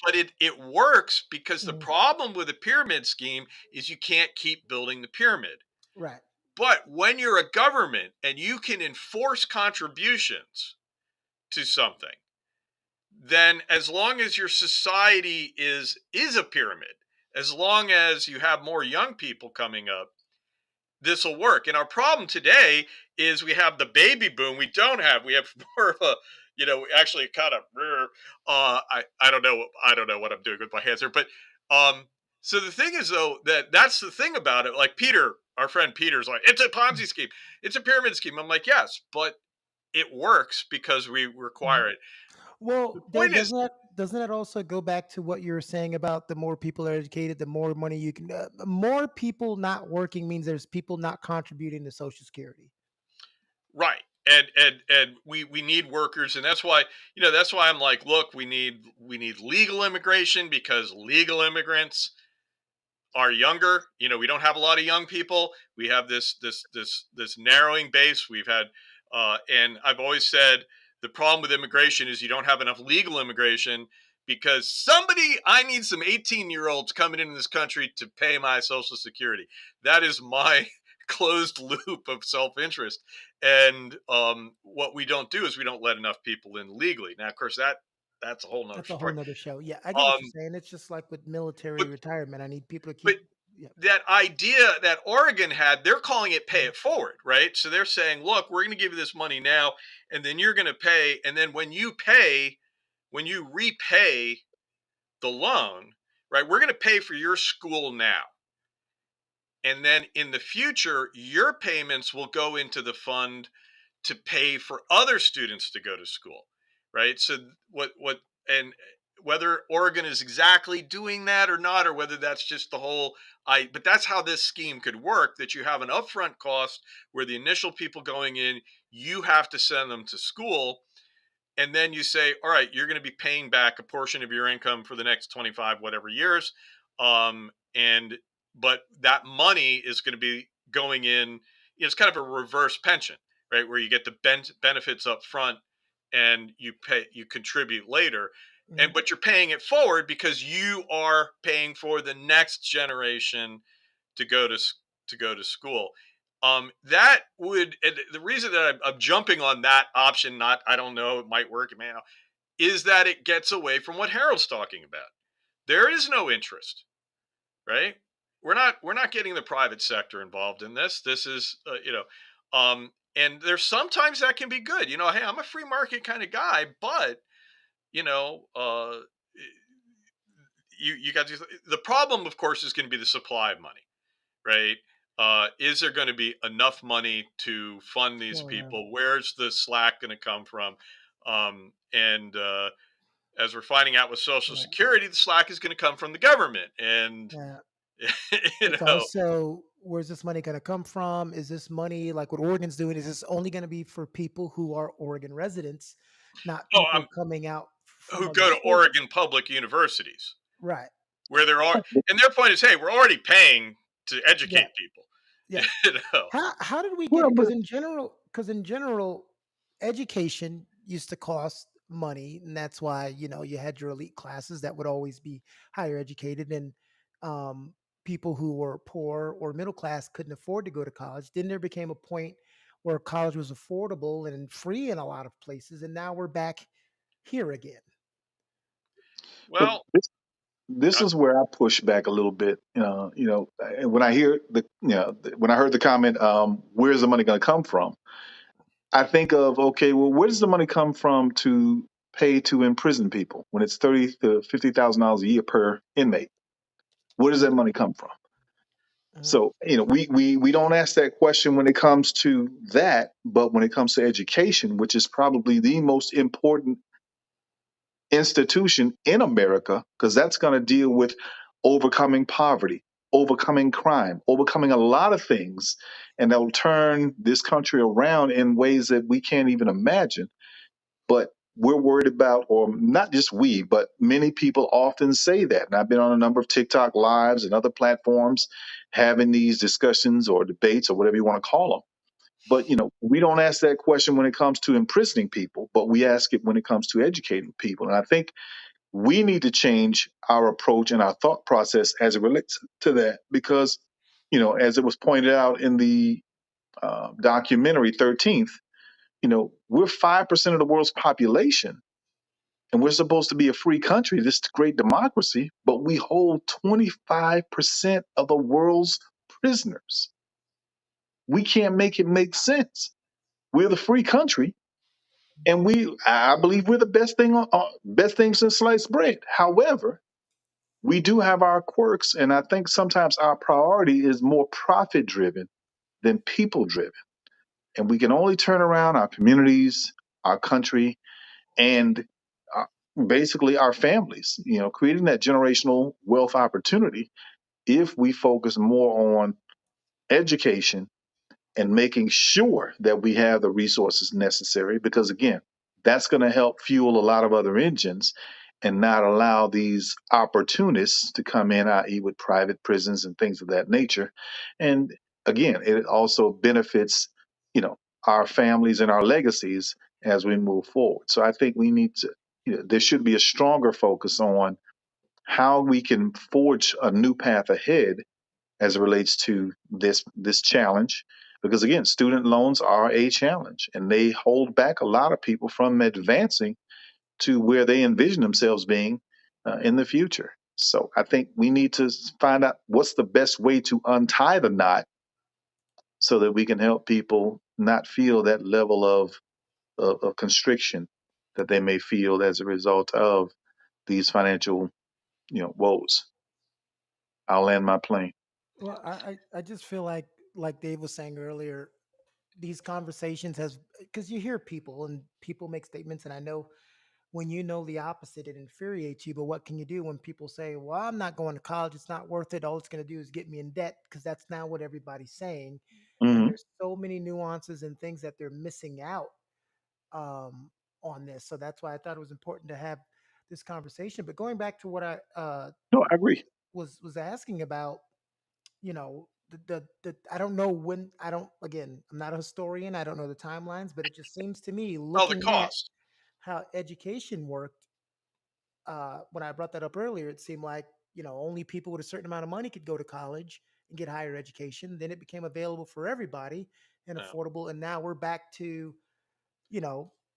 but it works because the mm, problem with a pyramid scheme is you can't keep building the pyramid. right. But when you're a government and you can enforce contributions to something, then as long as your society is a pyramid, as long as you have more young people coming up, this will work. And our problem today is we have the baby boom. We have more of a, actually kind of, I don't know. I don't know what I'm doing with my hands here, but, so the thing is though, that's the thing about it. Like Peter, our friend Peter's like, it's a Ponzi scheme. It's a pyramid scheme. I'm like, yes, but it works because we Mm. require it. The Well, Dave, point is, doesn't that also go back to what you were saying about the more people are educated, the more money you can? More people not working means there's people not contributing to Social Security. right. And we need workers, and that's why I'm like, look, we need legal immigration because legal immigrants are younger. We don't have a lot of young people. We have this narrowing base. We've had, and I've always said the problem with immigration is you don't have enough legal immigration because I need some 18-year-olds coming into this country to pay my Social Security. That is my closed loop of self-interest. And what we don't do is we don't let enough people in legally. Now, of course, that's a whole nother That's a whole story. nother show. Yeah, I get what you're Um, saying. It's just like with military but retirement. I need people to but keep. Yeah. that idea that Oregon had, they're calling it pay Mm, it forward, right? So they're saying, look, we're going to give you this money now, and then you're going to pay. And then when you repay the loan, right, we're going to pay for your school now. And then in the future, your payments will go into the fund to pay for other students to go to school, right? So and whether Oregon is exactly doing that or not, or whether that's just the whole but that's how this scheme could work, that you have an upfront cost where the initial people going in, you have to send them to school, and then you say, all right, you're going to be paying back a portion of your income for the next 25 whatever years, and but that money is going to be going in. It's kind of a reverse pension, right, where you get the benefits up front and you contribute later, and mm. but you're paying it forward because you are paying for the next generation to go to school. That would, and the reason that I'm jumping on that option, not, I don't know, it might work, man, is that it gets away from what Harold's talking about. There is no interest, right? We're not getting the private sector involved in this. This is, and there's sometimes that can be good. Hey, I'm a free market kind of guy, but you know, you got to. The problem, of course, is going to be the supply of money, right? Is there going to be enough money to fund these Oh yeah. people? Where's the slack going to come from? And as we're finding out with Social Yeah. Security, the slack is going to come from the government. And Yeah. you It's know, also, where's this money going to come from? Is this money like what Oregon's doing? Is this only going to be for people who are Oregon residents, not oh, people coming out from who other go to states? Oregon public universities Right. where there are, and their point is, hey, we're already paying to Yeah. educate people. Yeah. you know, How did we get Well, it? but Because in general, education used to cost money, and that's why you had your elite classes that would always be higher educated, and um, people who were poor or middle class couldn't afford to go to college. Then there became a point where college was affordable and free in a lot of places, and now we're back here again. but well, this uh, is where I push back a little bit. And when I hear when I heard the comment, where's the money going to come from? I think of, okay, well, where does the money come from to pay to imprison people when it's $30,000 to $50,000 a year per inmate? Where does that money come from? So, we don't ask that question when it comes to that, but when it comes to education, which is probably the most important institution in America, because that's going to deal with overcoming poverty, overcoming crime, overcoming a lot of things, and they'll turn this country around in ways that we can't even imagine. But we're worried about, or not just we, but many people often say that. And I've been on a number of TikTok lives and other platforms having these discussions or debates or whatever you want to call them. But we don't ask that question when it comes to imprisoning people, but we ask it when it comes to educating people. And I think we need to change our approach and our thought process as it relates to that, because as it was pointed out in the documentary 13th, we're 5% of the world's population, and we're supposed to be a free country, this great democracy, but we hold 25% of the world's prisoners. We can't make it make sense. We're the free country, and I believe we're the best thing since sliced bread. However, we do have our quirks, and I think sometimes our priority is more profit driven than people driven. And we can only turn around our communities, our country, and uh, basically our families, creating that generational wealth opportunity if we focus more on education and making sure that we have the resources necessary, because again, that's going to help fuel a lot of other engines and not allow these opportunists to come in, i.e., with private prisons and things of that nature. And again, it also benefits, our families and our legacies as we move forward. So I think we need to, there should be a stronger focus on how we can forge a new path ahead as it relates to this challenge, because again, student loans are a challenge and they hold back a lot of people from advancing to where they envision themselves being in the future. So I think we need to find out what's the best way to untie the knot so that we can help people not feel that level of constriction that they may feel as a result of these financial woes. I'll land my plane. Well, I just feel like Dave was saying earlier, these conversations has because you hear people and people make statements, and I know when you know the opposite, it infuriates you. But what can you do when people say, "Well, I'm not going to college; it's not worth it. All it's going to do is get me in debt," because that's now what everybody's saying. And Hmm. there's so many nuances and things that they're missing out um, on this. So that's why I thought it was important to have this conversation. But going back to what I No, I agree. was asking about, the I don't know when, I don't, again, I'm not a historian, I don't know the timelines, but it just seems to me, Oh, the looking at cost. how education worked, when I brought that up earlier, it seemed like, only people with a certain amount of money could go to college and get higher education. Then it became available for everybody and Yeah. affordable, and now we're back to,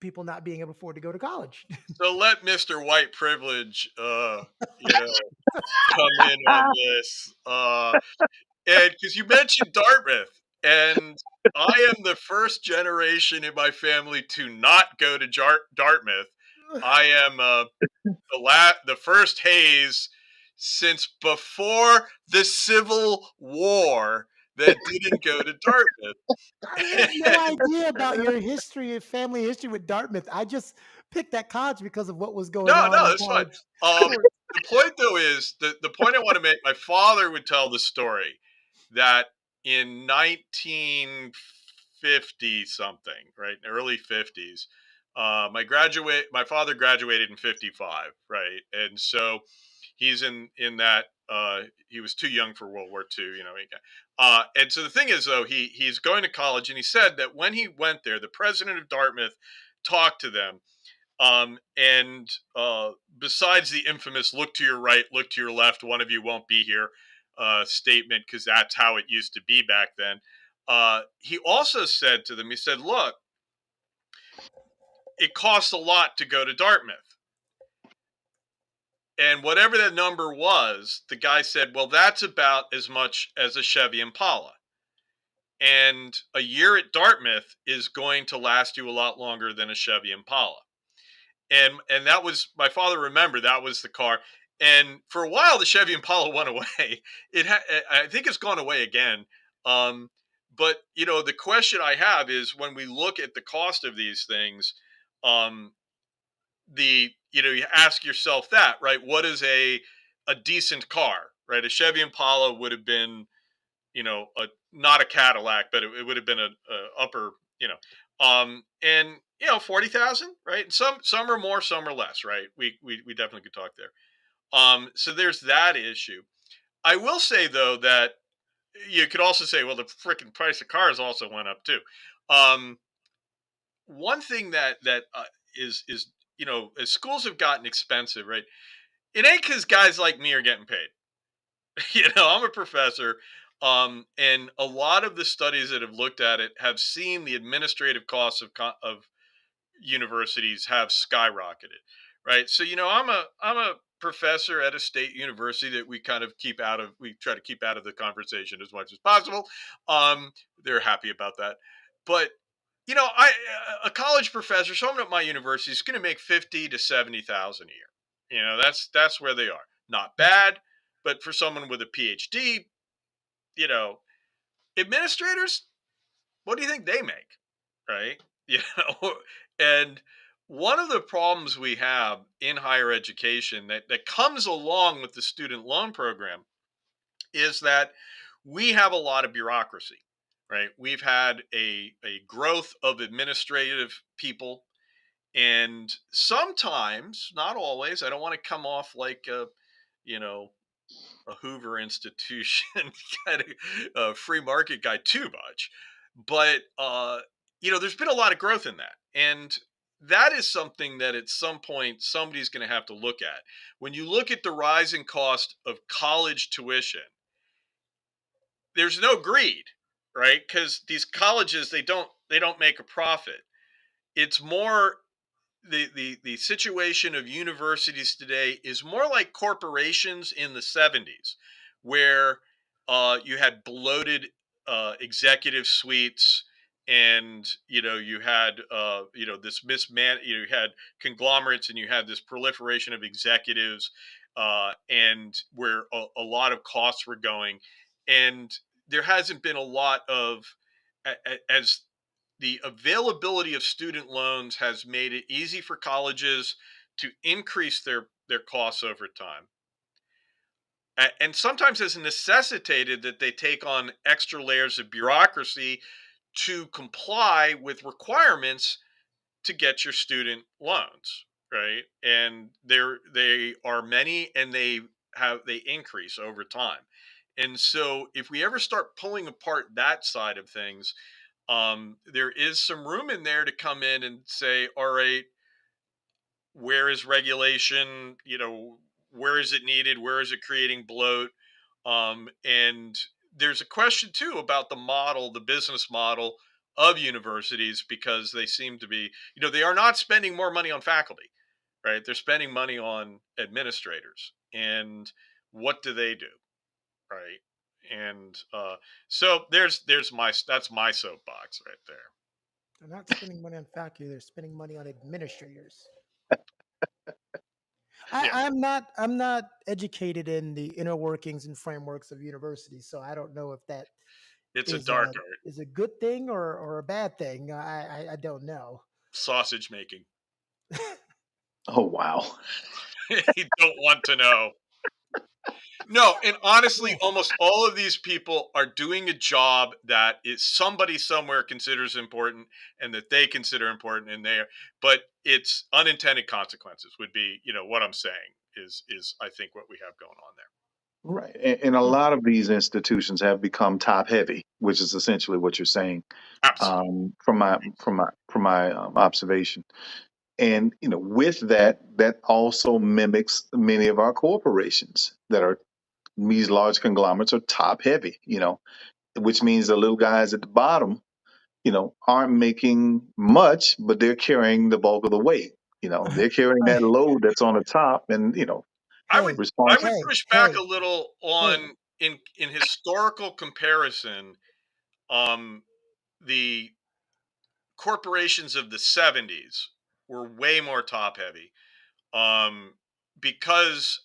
people not being able to afford to go to college. So let Mr. White Privilege, you know, come in on this. And because you mentioned Dartmouth, and I am the first generation in my family to not go to Dartmouth. I am the first Hayes since before the Civil War that didn't go to Dartmouth. I had no idea about your history and family history with Dartmouth. I just picked that college because of what was going No, on no, in that's fine. college Um, sports. the point though is the point I want to make. My father would tell the story that in 1950 something, right, early 50s, my father graduated in 55, right, and so he's in that. He was too young for World War II, and so the thing is, though, he's going to college, and he said that when he went there, the president of Dartmouth talked to them, and besides the infamous "look to your right, look to your left, one of you won't be here" statement, because that's how it used to be back then. He also said to them, he said, "Look, it costs a lot to go to Dartmouth." And whatever that number was, the guy said, "Well, that's about as much as a Chevy Impala. And a year at Dartmouth is going to last you a lot longer than a Chevy Impala." And that was, my father remembered, that was the car. And for a while, the Chevy Impala went away. I think it's gone away again. Um, but the question I have is, when we look at the cost of these things, um, you ask yourself that, right? What is a decent car, right? A Chevy Impala would have been, a not a Cadillac, but it would have been a upper, and 40,000, right? And some are more, some are less, right? We definitely could talk there. So there's that issue. I will say though that you could also say, well, the freaking price of cars also went up too. Um, One thing that is as schools have gotten expensive, right? It ain't because guys like me are getting paid. I'm a professor, and a lot of the studies that have looked at it have seen the administrative costs of universities have skyrocketed, right? So I'm a professor at a state university that we try to keep out of the conversation as much as possible. They're happy about that, but I a college professor, someone at my university is going to make 50 to 70,000 a year. That's where they are. Not bad, but for someone with a PhD, you know, administrators, what do you think they make? Right? You know, and one of the problems we have in higher education that comes along with the student loan program is that we have a lot of bureaucracy, right? We've had a growth of administrative people, and sometimes, not always, I don't want to come off like you know, a Hoover institution kind of free market guy too much, but there's been a lot of growth in that, and that is something that at some point somebody's going to have to look at. When you look at the rising cost of college tuition, there's no greed, right? Because these colleges they don't make a profit. It's more the situation of universities today is more like corporations in the 70s, where you had bloated executive suites, and you had this you had conglomerates, and you had this proliferation of executives, and where a lot of costs were going, and there hasn't been a lot of as the availability of student loans has made it easy for colleges to increase their costs over time, and sometimes has necessitated that they take on extra layers of bureaucracy to comply with requirements to get your student loans, right? And they are many, and they increase over time. And so if we ever start pulling apart that side of things, there is some room in there to come in and say, all right, where is regulation? Where is it needed? Where is it creating bloat? And there's a question too about the model, the business model of universities, because they seem to be, they are not spending more money on faculty, right? They're spending money on administrators. And what do they do? Right. And so there's my that's my soapbox right there. They're not spending money on faculty; they're spending money on administrators. Yeah. I'm not educated in the inner workings and frameworks of universities, so I don't know if that It's a is dark a art. is a good thing or a bad thing. I don't know. Sausage making. Oh, wow. You don't want to know. No, and honestly, Yeah. almost all of these people are doing a job that is somebody somewhere considers important, and that they consider important in there, but it's unintended consequences would be, what I'm saying is I think what we have going on there. Right. And a Hmm. lot of these institutions have become top heavy, which is essentially what you're saying, Absolutely. from my observation. And with that, that also mimics many of our corporations that are these large conglomerates are top heavy. Which means the little guys at the bottom, aren't making much, but they're carrying the bulk of the weight. They're carrying that load that's on the top, and I would Hey, I responsible. would hey, push back a hey, little hey. on in historical comparison. Um, the corporations of the 70s were way more top heavy, um, because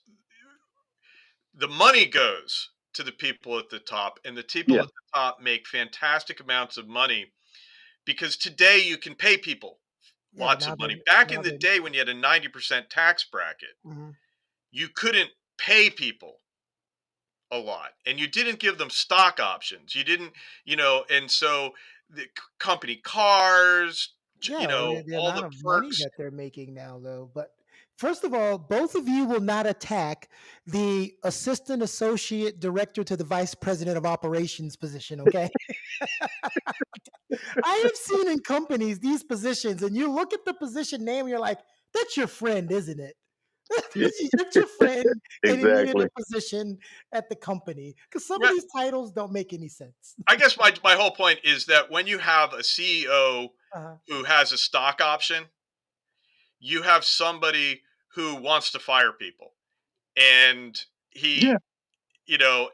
the money goes to the people at the top, and the people Yeah. at the top make fantastic amounts of money because today you can pay people Yeah, but lots now of money. they're Back in now the they're day when you had a 90% tax bracket, mhm. you couldn't pay people a lot and you didn't give them stock options. You didn't, and so the company cars, Yeah, or the all amount the of money perks. that they're making now, though. But first of all, both of you will not attack the assistant associate director to the vice president of operations position, okay? I have seen in companies these positions, and you look at the position name, and you're like, that's your friend, isn't it? Yeah. That's your friend, and he needed Exactly. a position at the company because some of Yeah, these titles don't make any sense. I guess my whole point is that when you have a CEO Uh-huh. who has a stock option, you have somebody who wants to fire people. And Yeah.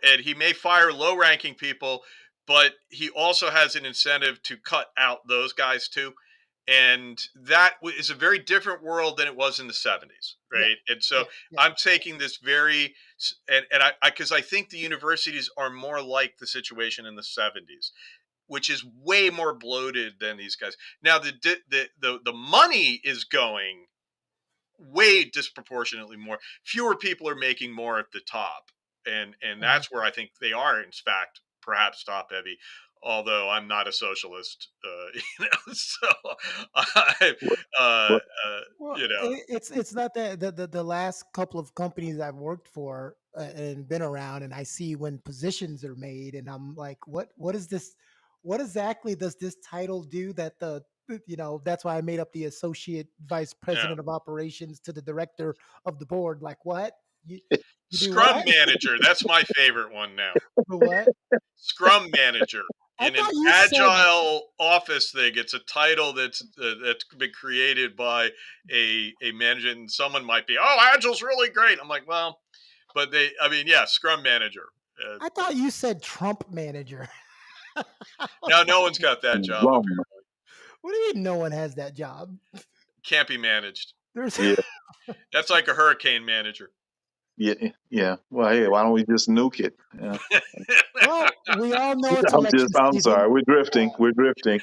and he may fire low ranking people, but he also has an incentive to cut out those guys too. And that is a very different world than it was in the 70s, Yeah, right? And so yeah, yeah. I'm taking this very, and I, because I think the universities are more like the situation in the 70s, which is way more bloated than these guys. Now the money is going way disproportionately more. Fewer people are making more at the top, and Uh-huh. that's where I think they are, in fact, perhaps top heavy. Although I'm not a socialist, so I, What, uh, what, uh, Well, you know, it's not that the last couple of companies I've worked for and been around, and I see when positions are made, and I'm like, what is this? What exactly does this title do? That that's why I made up the associate vice yeah. president of operations to the director of the board. Like what? You you do Scrum what? manager. That's my favorite one now. For what? Scrum manager I in an thought you said agile office thing. It's a title that's been created by a manager, and someone might be, oh, agile's really great. I'm like, well, but I mean, yeah, Scrum manager. I thought you said Trump manager. I Now, was no like, one's got that job rum. apparently. what do you mean no one has that job? Can't be managed. There's Yeah. That's like a hurricane manager. Yeah. Yeah. Well, hey, why don't we just nuke it? Yeah. well, we all know it's election I'm season. sorry. We're drifting. We're drifting.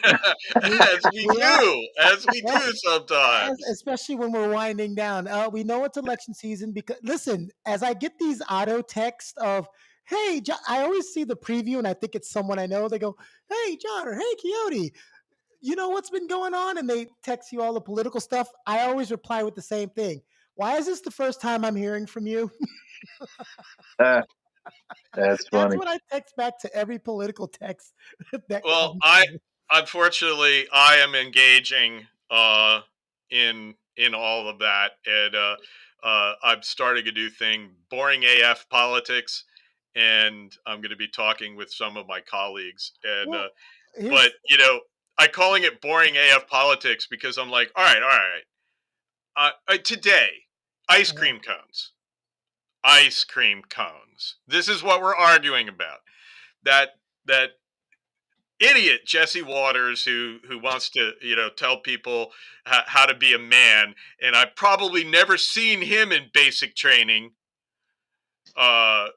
We we are As we do sometimes. especially when we're winding down. We know it's election season because listen, as I get these auto texts of "Hey, John," I always see the preview and I think it's someone I know. They go, "Hey, John," or "Hey, Coyote, you know what's been going on?" And they text you all the political stuff. I always reply with the same thing. Why is this the first time I'm hearing from you? Ah, that's That's funny. what I text back to every political text that Well, comes I through. unfortunately I am engaging in all of that, and I'm starting a new thing, boring AF politics, and I'm going to be talking with some of my colleagues, and Well, but here's I'm calling it boring AF politics because I'm like, all right, today, ice uh, cream cones, ice cream cones. This is what we're arguing about. That that idiot Jesse Waters who wants to tell people how to be a man, and I've probably never seen him in basic training. Uh,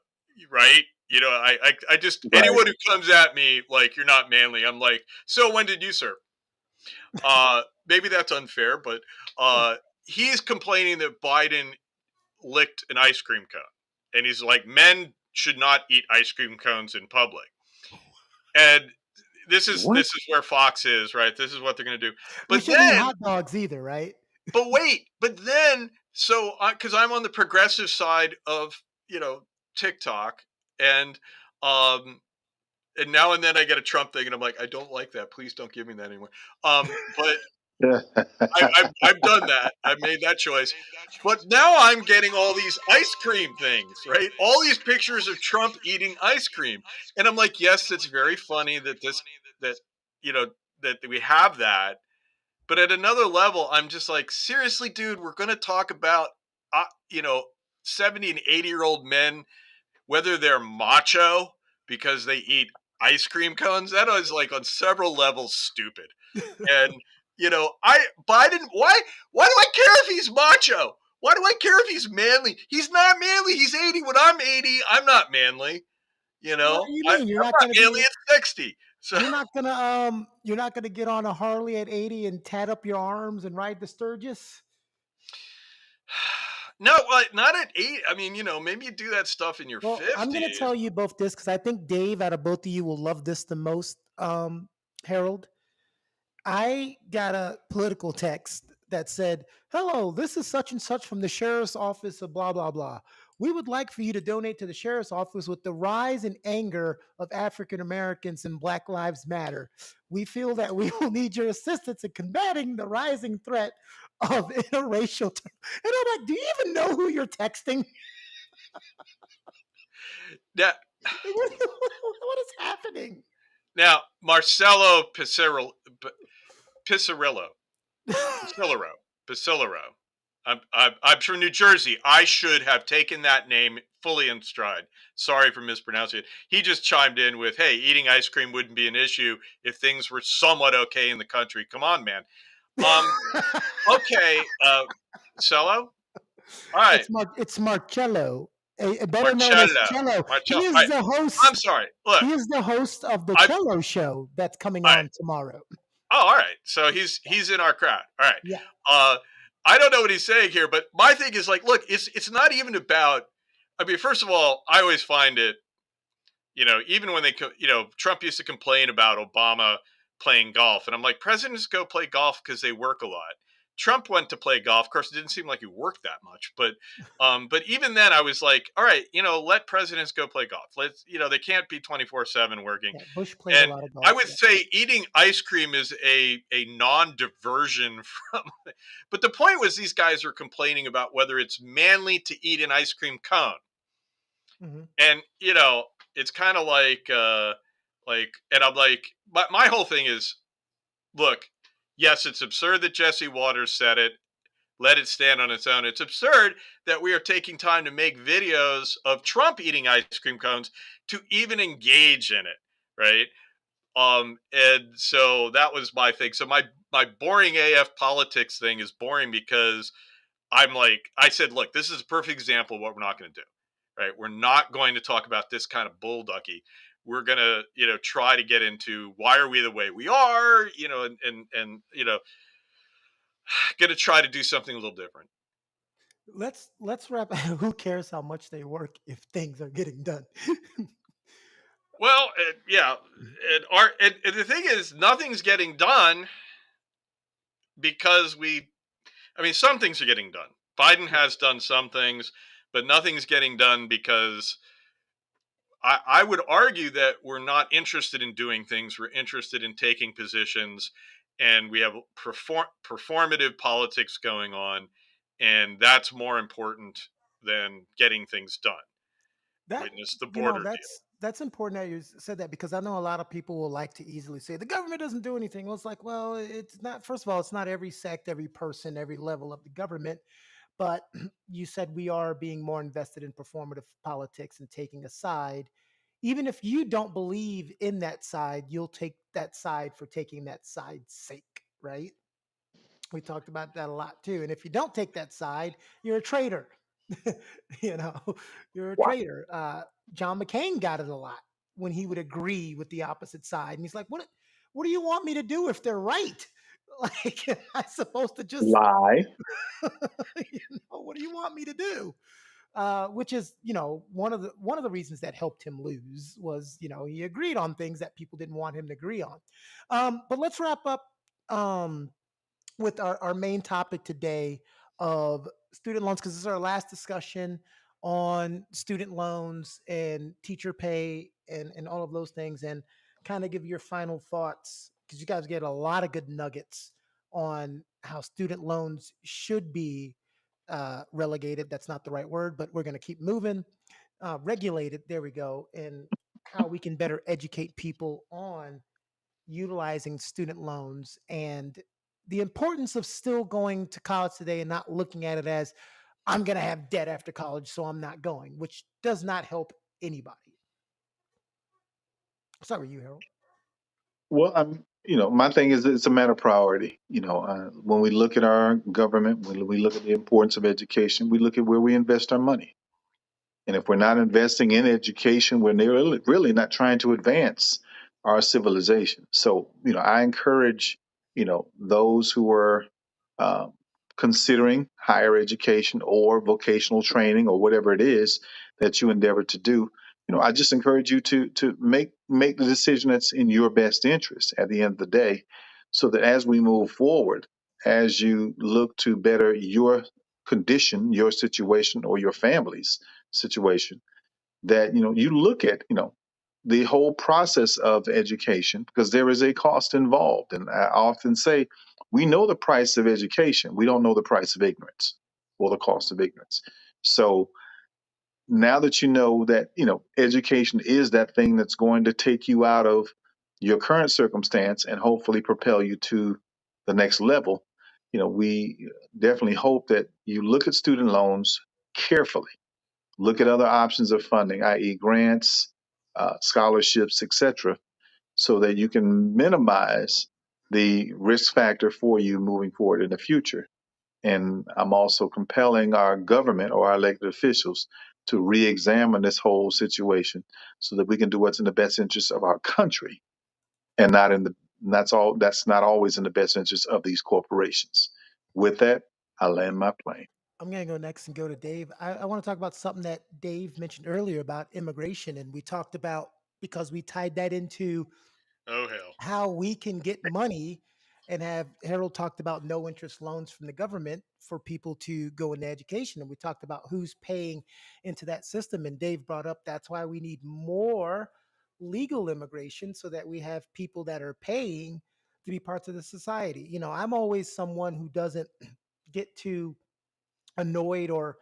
right? I just Right. anyone who comes at me like you're not manly, I'm like, so when did you serve? Maybe that's unfair, but yeah. he's complaining that Biden licked an ice cream cone, and he's like, men should not eat ice cream cones in public, and What? this is where Fox is, right? This is what they're going to do. We But shouldn't eat then, hot dogs either, right? so because I'm on the progressive side of TikTok, and um and now and then I get a Trump thing, and I'm like, I don't like that. Please don't give me that anymore. But I've done that. I've made that choice. But now I'm getting all these ice cream things, right? All these pictures of Trump eating ice cream, and I'm like, yes, it's very funny that you know that we have that. But at another level, I'm just like, seriously, dude, we're going to talk about uh, you know 70 and 80-year-old men, whether they're macho because they eat ice cream cones. That is like on several levels stupid. And I Biden, why do I care if he's macho? Why do I care if he's manly? He's not manly. He's 80 when I'm 80. I'm not manly. You What know, do you I'm mean? not manly at 60. So You're not gonna get on a Harley at 80 and tat up your arms and ride the Sturgis? no, not at 8. I mean, maybe you do that stuff in your Well, I'm going to 50s. tell you both this because I think Dave, out of both of you, will love this the most. Harold, I got a political text that said, "Hello, this is such and such from the sheriff's office of blah blah blah. We would like for you to donate to the sheriff's office with the rise in anger of African Americans and Black Lives Matter. We feel that we will need your assistance in combating the rising threat of interracial." And I'm like, "Do you even know who you're texting? Now, What is happening?" now Marcelo Pissarrillo, Pacilero, Pacilero. I'm from New Jersey. I should have taken that name fully in stride. Sorry for mispronouncing it. He just chimed in with, "Hey, eating ice cream wouldn't be an issue if things were somewhat okay in the country." Come on, man. Okay, Cello. All right, It's Marcello, better known as Marcello. Cello. He Marcello. All is right. the I'm host. sorry. Look, He is the host of the I. Cello show that's coming All right. on tomorrow. Oh, all right. So he's in our crowd. All right. Yeah. Uh, I don't know what he's saying here, but my thing is like, look, it's not even about. I mean, first of all, I always find it, even when Trump used to complain about Obama playing golf, and I'm like, presidents go play golf because they work a lot. Trump went to play golf. Of course, it didn't seem like he worked that much, but even then, I was like, all right, let presidents go play golf. Let's, they can't be 24/7 working. Yeah, Bush played a And lot of I golf. would Yeah. say eating ice cream is a non-diversion from. But the point was, these guys are complaining about whether it's manly to eat an ice cream cone, Hmm. and it's kind of like, and I'm like, my whole thing is, look, yes, it's absurd that Jesse Waters said it. Let it stand on its own. It's absurd that we are taking time to make videos of Trump eating ice cream cones to even engage in it, right? And so that was my thing. So my boring AF politics thing is boring because I'm like, I said, look, this is a perfect example of what we're not going to do. Right? We're not going to talk about this kind of bullducky. We're gonna, try to get into why are we the way we are, and gonna try to do something a little different. Let's wrap. Who cares how much they work if things are getting done? Well, yeah, and the thing is, nothing's getting done because I mean, some things are getting done. Biden Yeah. has done some things, but nothing's getting done because I would argue that we're not interested in doing things. We're interested in taking positions, and we have performative politics going on, and that's more important than getting things done. That Witness the border deal. that's important that you said that because I know a lot of people will like to easily say the government doesn't do anything. Well, it's like, well, it's not. First of all, it's not every sect, every person, every level of the government. But you said we are being more invested in performative politics and taking a side. Even if you don't believe in that side, you'll take that side for taking that side's sake, right? We talked about that a lot too. And if you don't take that side, you're a traitor. you know, you're a Wow. traitor. John McCain got it a lot when he would agree with the opposite side, and he's like, What do you want me to do if they're right? Like, I'm supposed to just, Lie. what do you want me to do? Which is, one of the reasons that helped him lose was, he agreed on things that people didn't want him to agree on. But let's wrap up. With our main topic today of student loans, because this is our last discussion on student loans and teacher pay and all of those things, and kind of give your final thoughts because you guys get a lot of good nuggets on how student loans should be relegated. That's not the right word, but we're going to keep moving. Regulated, there we go, and how we can better educate people on utilizing student loans and the importance of still going to college today and not looking at it as I'm going to have debt after college, so I'm not going, which does not help anybody. Sorry, you, Harold. Well, my thing is it's a matter of priority. When we look at our government, when we look at the importance of education, we look at where we invest our money. And if we're not investing in education, we're really not trying to advance our civilization. So, I encourage, those who are uh, considering higher education or vocational training or whatever it is that you endeavor to do. I just encourage you to make the decision that's in your best interest at the end of the day, so that as we move forward, as you look to better your condition, your situation, or your family's situation, that you look at the whole process of education, because there is a cost involved. And I often say, we know the price of education, we don't know the price of ignorance or the cost of ignorance. So now that you know that education is that thing that's going to take you out of your current circumstance and hopefully propel you to the next level, we definitely hope that you look at student loans carefully. Look at other options of funding, i.e., grants, scholarships, etc., so that you can minimize the risk factor for you moving forward in the future. And I'm also compelling our government or our elected officials to re examine this whole situation so that we can do what's in the best interest of our country, and not in the that's not always in the best interest of these corporations. With that, I land my plane. I'm going to go next and go to Dave. I want to talk about something that Dave mentioned earlier about immigration. And we talked about, because we tied that into Oh hell. how we can get money, and have Harold talked about no interest loans from the government for people to go into education. And we talked about who's paying into that system. And Dave brought up that's why we need more legal immigration, so that we have people that are paying to be parts of the society. I'm always someone who doesn't get too annoyed or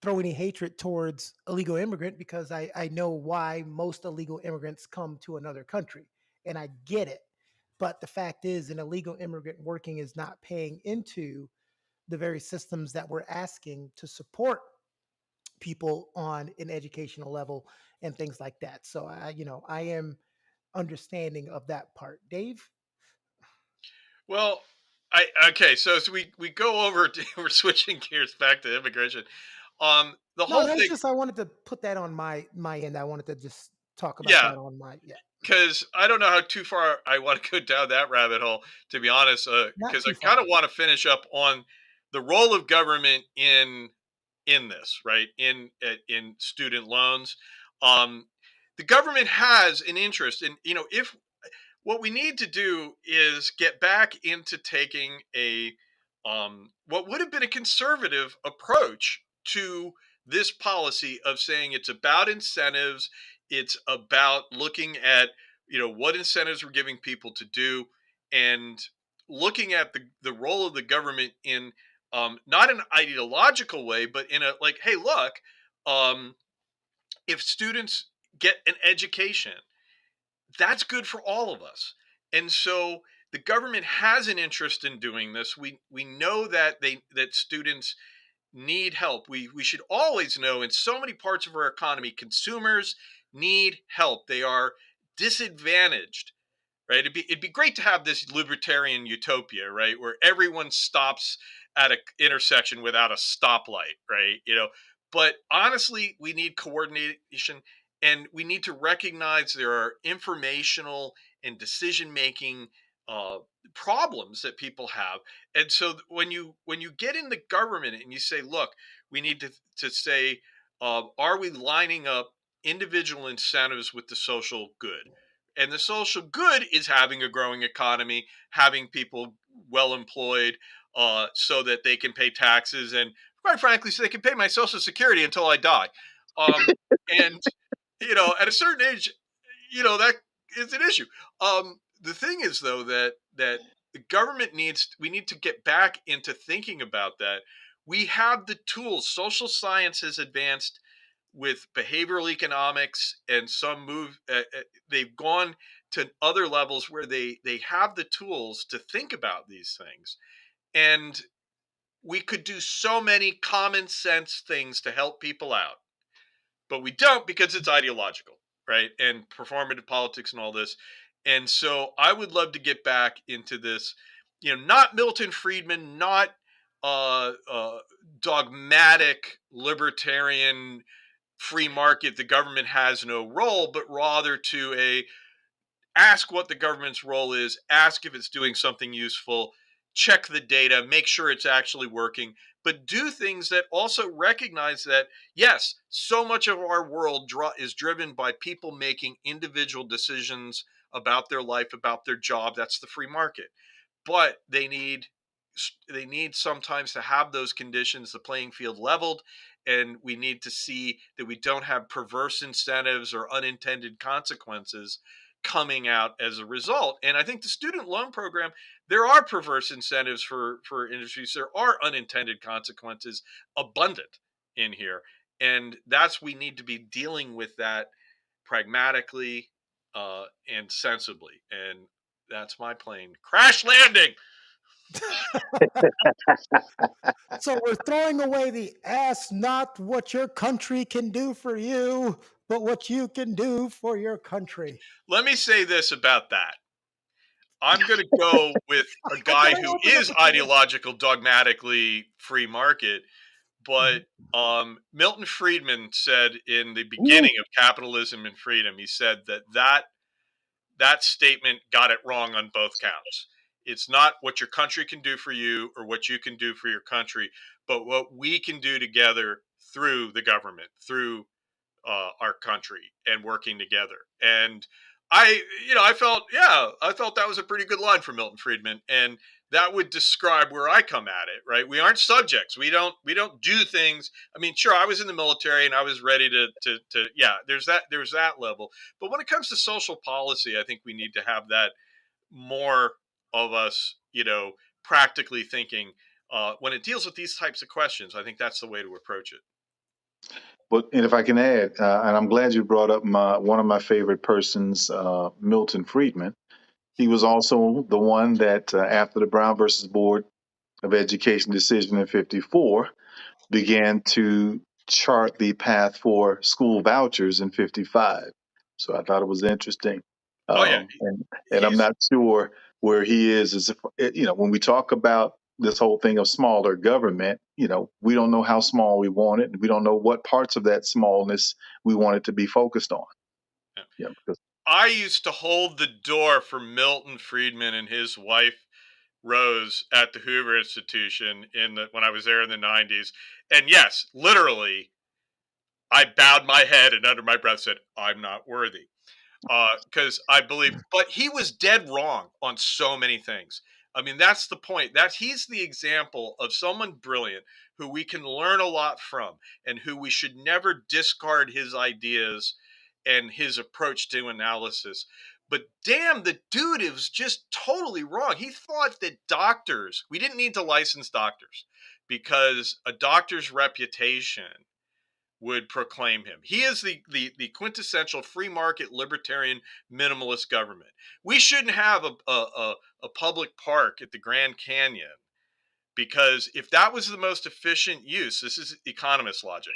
throw any hatred towards illegal immigrant, because I know why most illegal immigrants come to another country, and I get it. But the fact is, an illegal immigrant working is not paying into the very systems that we're asking to support people on an educational level and things like that. So I am understanding of that part. Dave? Well, I okay. So as we go over to, we're switching gears back to immigration. The No, whole that's thing, just, I wanted to put that on my end. I wanted to just talk about yeah. that on my, yeah, Because I don't know how too far I want to go down that rabbit hole, to be honest. not Because I too kind far. of want to finish up on the role of government in this, right? In student loans, um, the government has an interest in, if what we need to do is get back into taking a what would have been a conservative approach to this policy of saying it's about incentives, it's about looking at what incentives we're giving people to do, and looking at the role of the government in not an ideological way, but in a like, hey, look, um, if students get an education, that's good for all of us. And so the government has an interest in doing this. We know that that students need help. We should always know, in so many parts of our economy, consumers need help. They are disadvantaged, right? It'd be great to have this libertarian utopia, right, where everyone stops at a intersection without a stoplight, right? But honestly, we need coordination, and we need to recognize there are informational and decision making uh, problems that people have. And so when you get in the government and you say, look, we need to say, are we lining up individual incentives with the social good? And the social good is having a growing economy, having people well employed, so that they can pay taxes, and quite frankly, so they can pay my social security until I die. And at a certain age, that is an issue. The thing is, though, that the government we need to get back into thinking about that. We have the tools. Social science has advanced with behavioral economics, and some they've gone to other levels where they have the tools to think about these things, and we could do so many common sense things to help people out, but we don't, because it's ideological, right? And performative politics and all this. And so I would love to get back into this, not Milton Friedman, not uh, uh, dogmatic libertarian free market, the government has no role, but rather to a ask what the government's role is, ask if it's doing something useful, check the data, make sure it's actually working, but do things that also recognize that, yes, so much of our world is driven by people making individual decisions about their life, about their job. That's the free market. But they need sometimes to have those conditions, the playing field leveled, and we need to see that we don't have perverse incentives or unintended consequences coming out as a result. And I think the student loan program, there are perverse incentives for industries. There are unintended consequences abundant in here, and that's we need to be dealing with that pragmatically and sensibly. And that's my plane crash landing. So we're throwing away the ask not what your country can do for you, but what you can do for your country. Let me say this about that. I'm going to go with a I thought guy I who opened up is a can. ideological, dogmatically free market, but Mhm. Milton Friedman said in the Ooh, beginning of Capitalism and Freedom, he said that statement got it wrong on both counts. It's not what your country can do for you or what you can do for your country, but what we can do together through the government, through our country and working together. And I felt that was a pretty good line from Milton Friedman, and that would describe where I come at it. Right, we aren't subjects. We don't do things. I mean, sure, I was in the military and I was ready to yeah. There's that level, but when it comes to social policy, I think we need to have that more of us, practically thinking when it deals with these types of questions. I think that's the way to approach it. But and if I can add, and I'm glad you brought up one of my favorite persons, Milton Friedman. He was also the one that, after the Brown versus Board of Education decision in '54, began to chart the path for school vouchers in '55. So I thought it was interesting. Oh yeah, And I'm he's not sure where he is. As if, when we talk about this whole thing of smaller government, we don't know how small we want it, and we don't know what parts of that smallness we want it to be focused on. Because I used to hold the door for Milton Friedman and his wife Rose at the Hoover Institution when I was there in the '90s. And yes, literally, I bowed my head and under my breath said, "I'm not worthy." Because I believe, but he was dead wrong on so many things. I mean, that's the point. That he's the example of someone brilliant who we can learn a lot from, and who we should never discard his ideas and his approach to analysis. But damn, the dude is just totally wrong. He thought that we didn't need to license doctors because a doctor's reputation would proclaim him. He is the quintessential free market libertarian minimalist government. We shouldn't have a public park at the Grand Canyon because if that was the most efficient use, this is economist logic.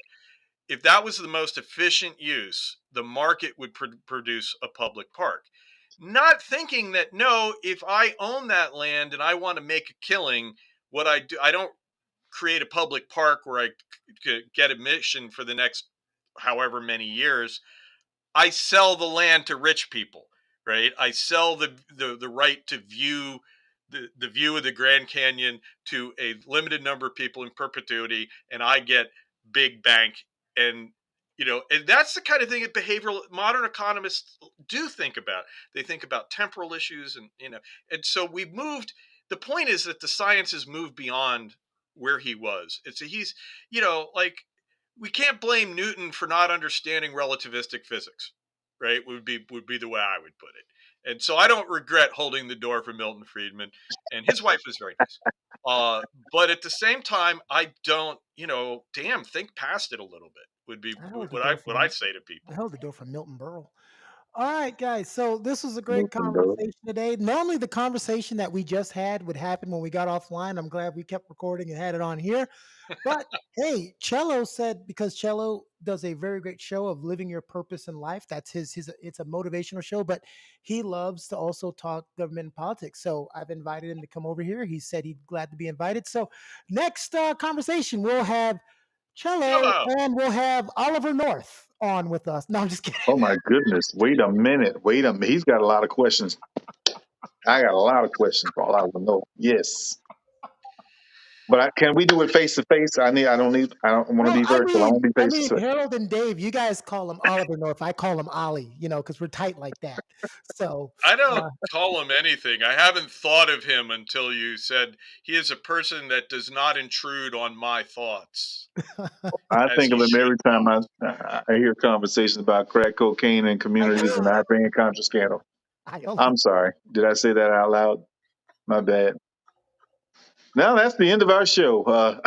If that was the most efficient use, the market would produce a public park. Not thinking that no, if I own that land and I want to make a killing, what I do, I don't create a public park where I could get admission for the next however many years. I sell the land to rich people, right? I sell the right to view the view of the Grand Canyon to a limited number of people in perpetuity, and I get big bank. And and that's the kind of thing that behavioral modern economists do think about. They think about temporal issues, and so we've moved. The point is that the science has moved beyond where he was. He's like we can't blame Newton for not understanding relativistic physics, right? Would be the way I would put it. And so I don't regret holding the door for Milton Friedman, and his wife was very nice. But at the same time, I don't, damn, think past it a little bit. Would be I held the what door I for what I say to I people. held the door for Milton Berle. All right, guys. So this was a great Welcome, though. conversation today. Normally, the conversation that we just had would happen when we got offline. I'm glad we kept recording and had it on here. But hey, Cello said because Cello does a very great show of living your purpose in life. That's his. It's a motivational show, but he loves to also talk government and politics. So I've invited him to come over here. He said he'd glad to be invited. So next conversation we'll have Cello Hello. and we'll have Oliver North on with us. No, I'm just kidding. Oh my goodness! Wait a minute. Wait a minute. He's got a lot of questions. I got a lot of questions for all I will know. Yes, but can we do it face to face? I need. I don't need. I don't want to Well, be virtual. I want to be I face mean, to face. Harold and Dave, you guys call him Oliver North. I call him Ollie, because we're tight like that. So, I don't uh, call him anything. I haven't thought of him until you said he is a person that does not intrude on my thoughts, I as think of he him should every time not. I hear conversations about crack cocaine and communities and Iran Contra scandal. I only I'm sorry. Did I say that out loud? My bad. Now that's the end of our show.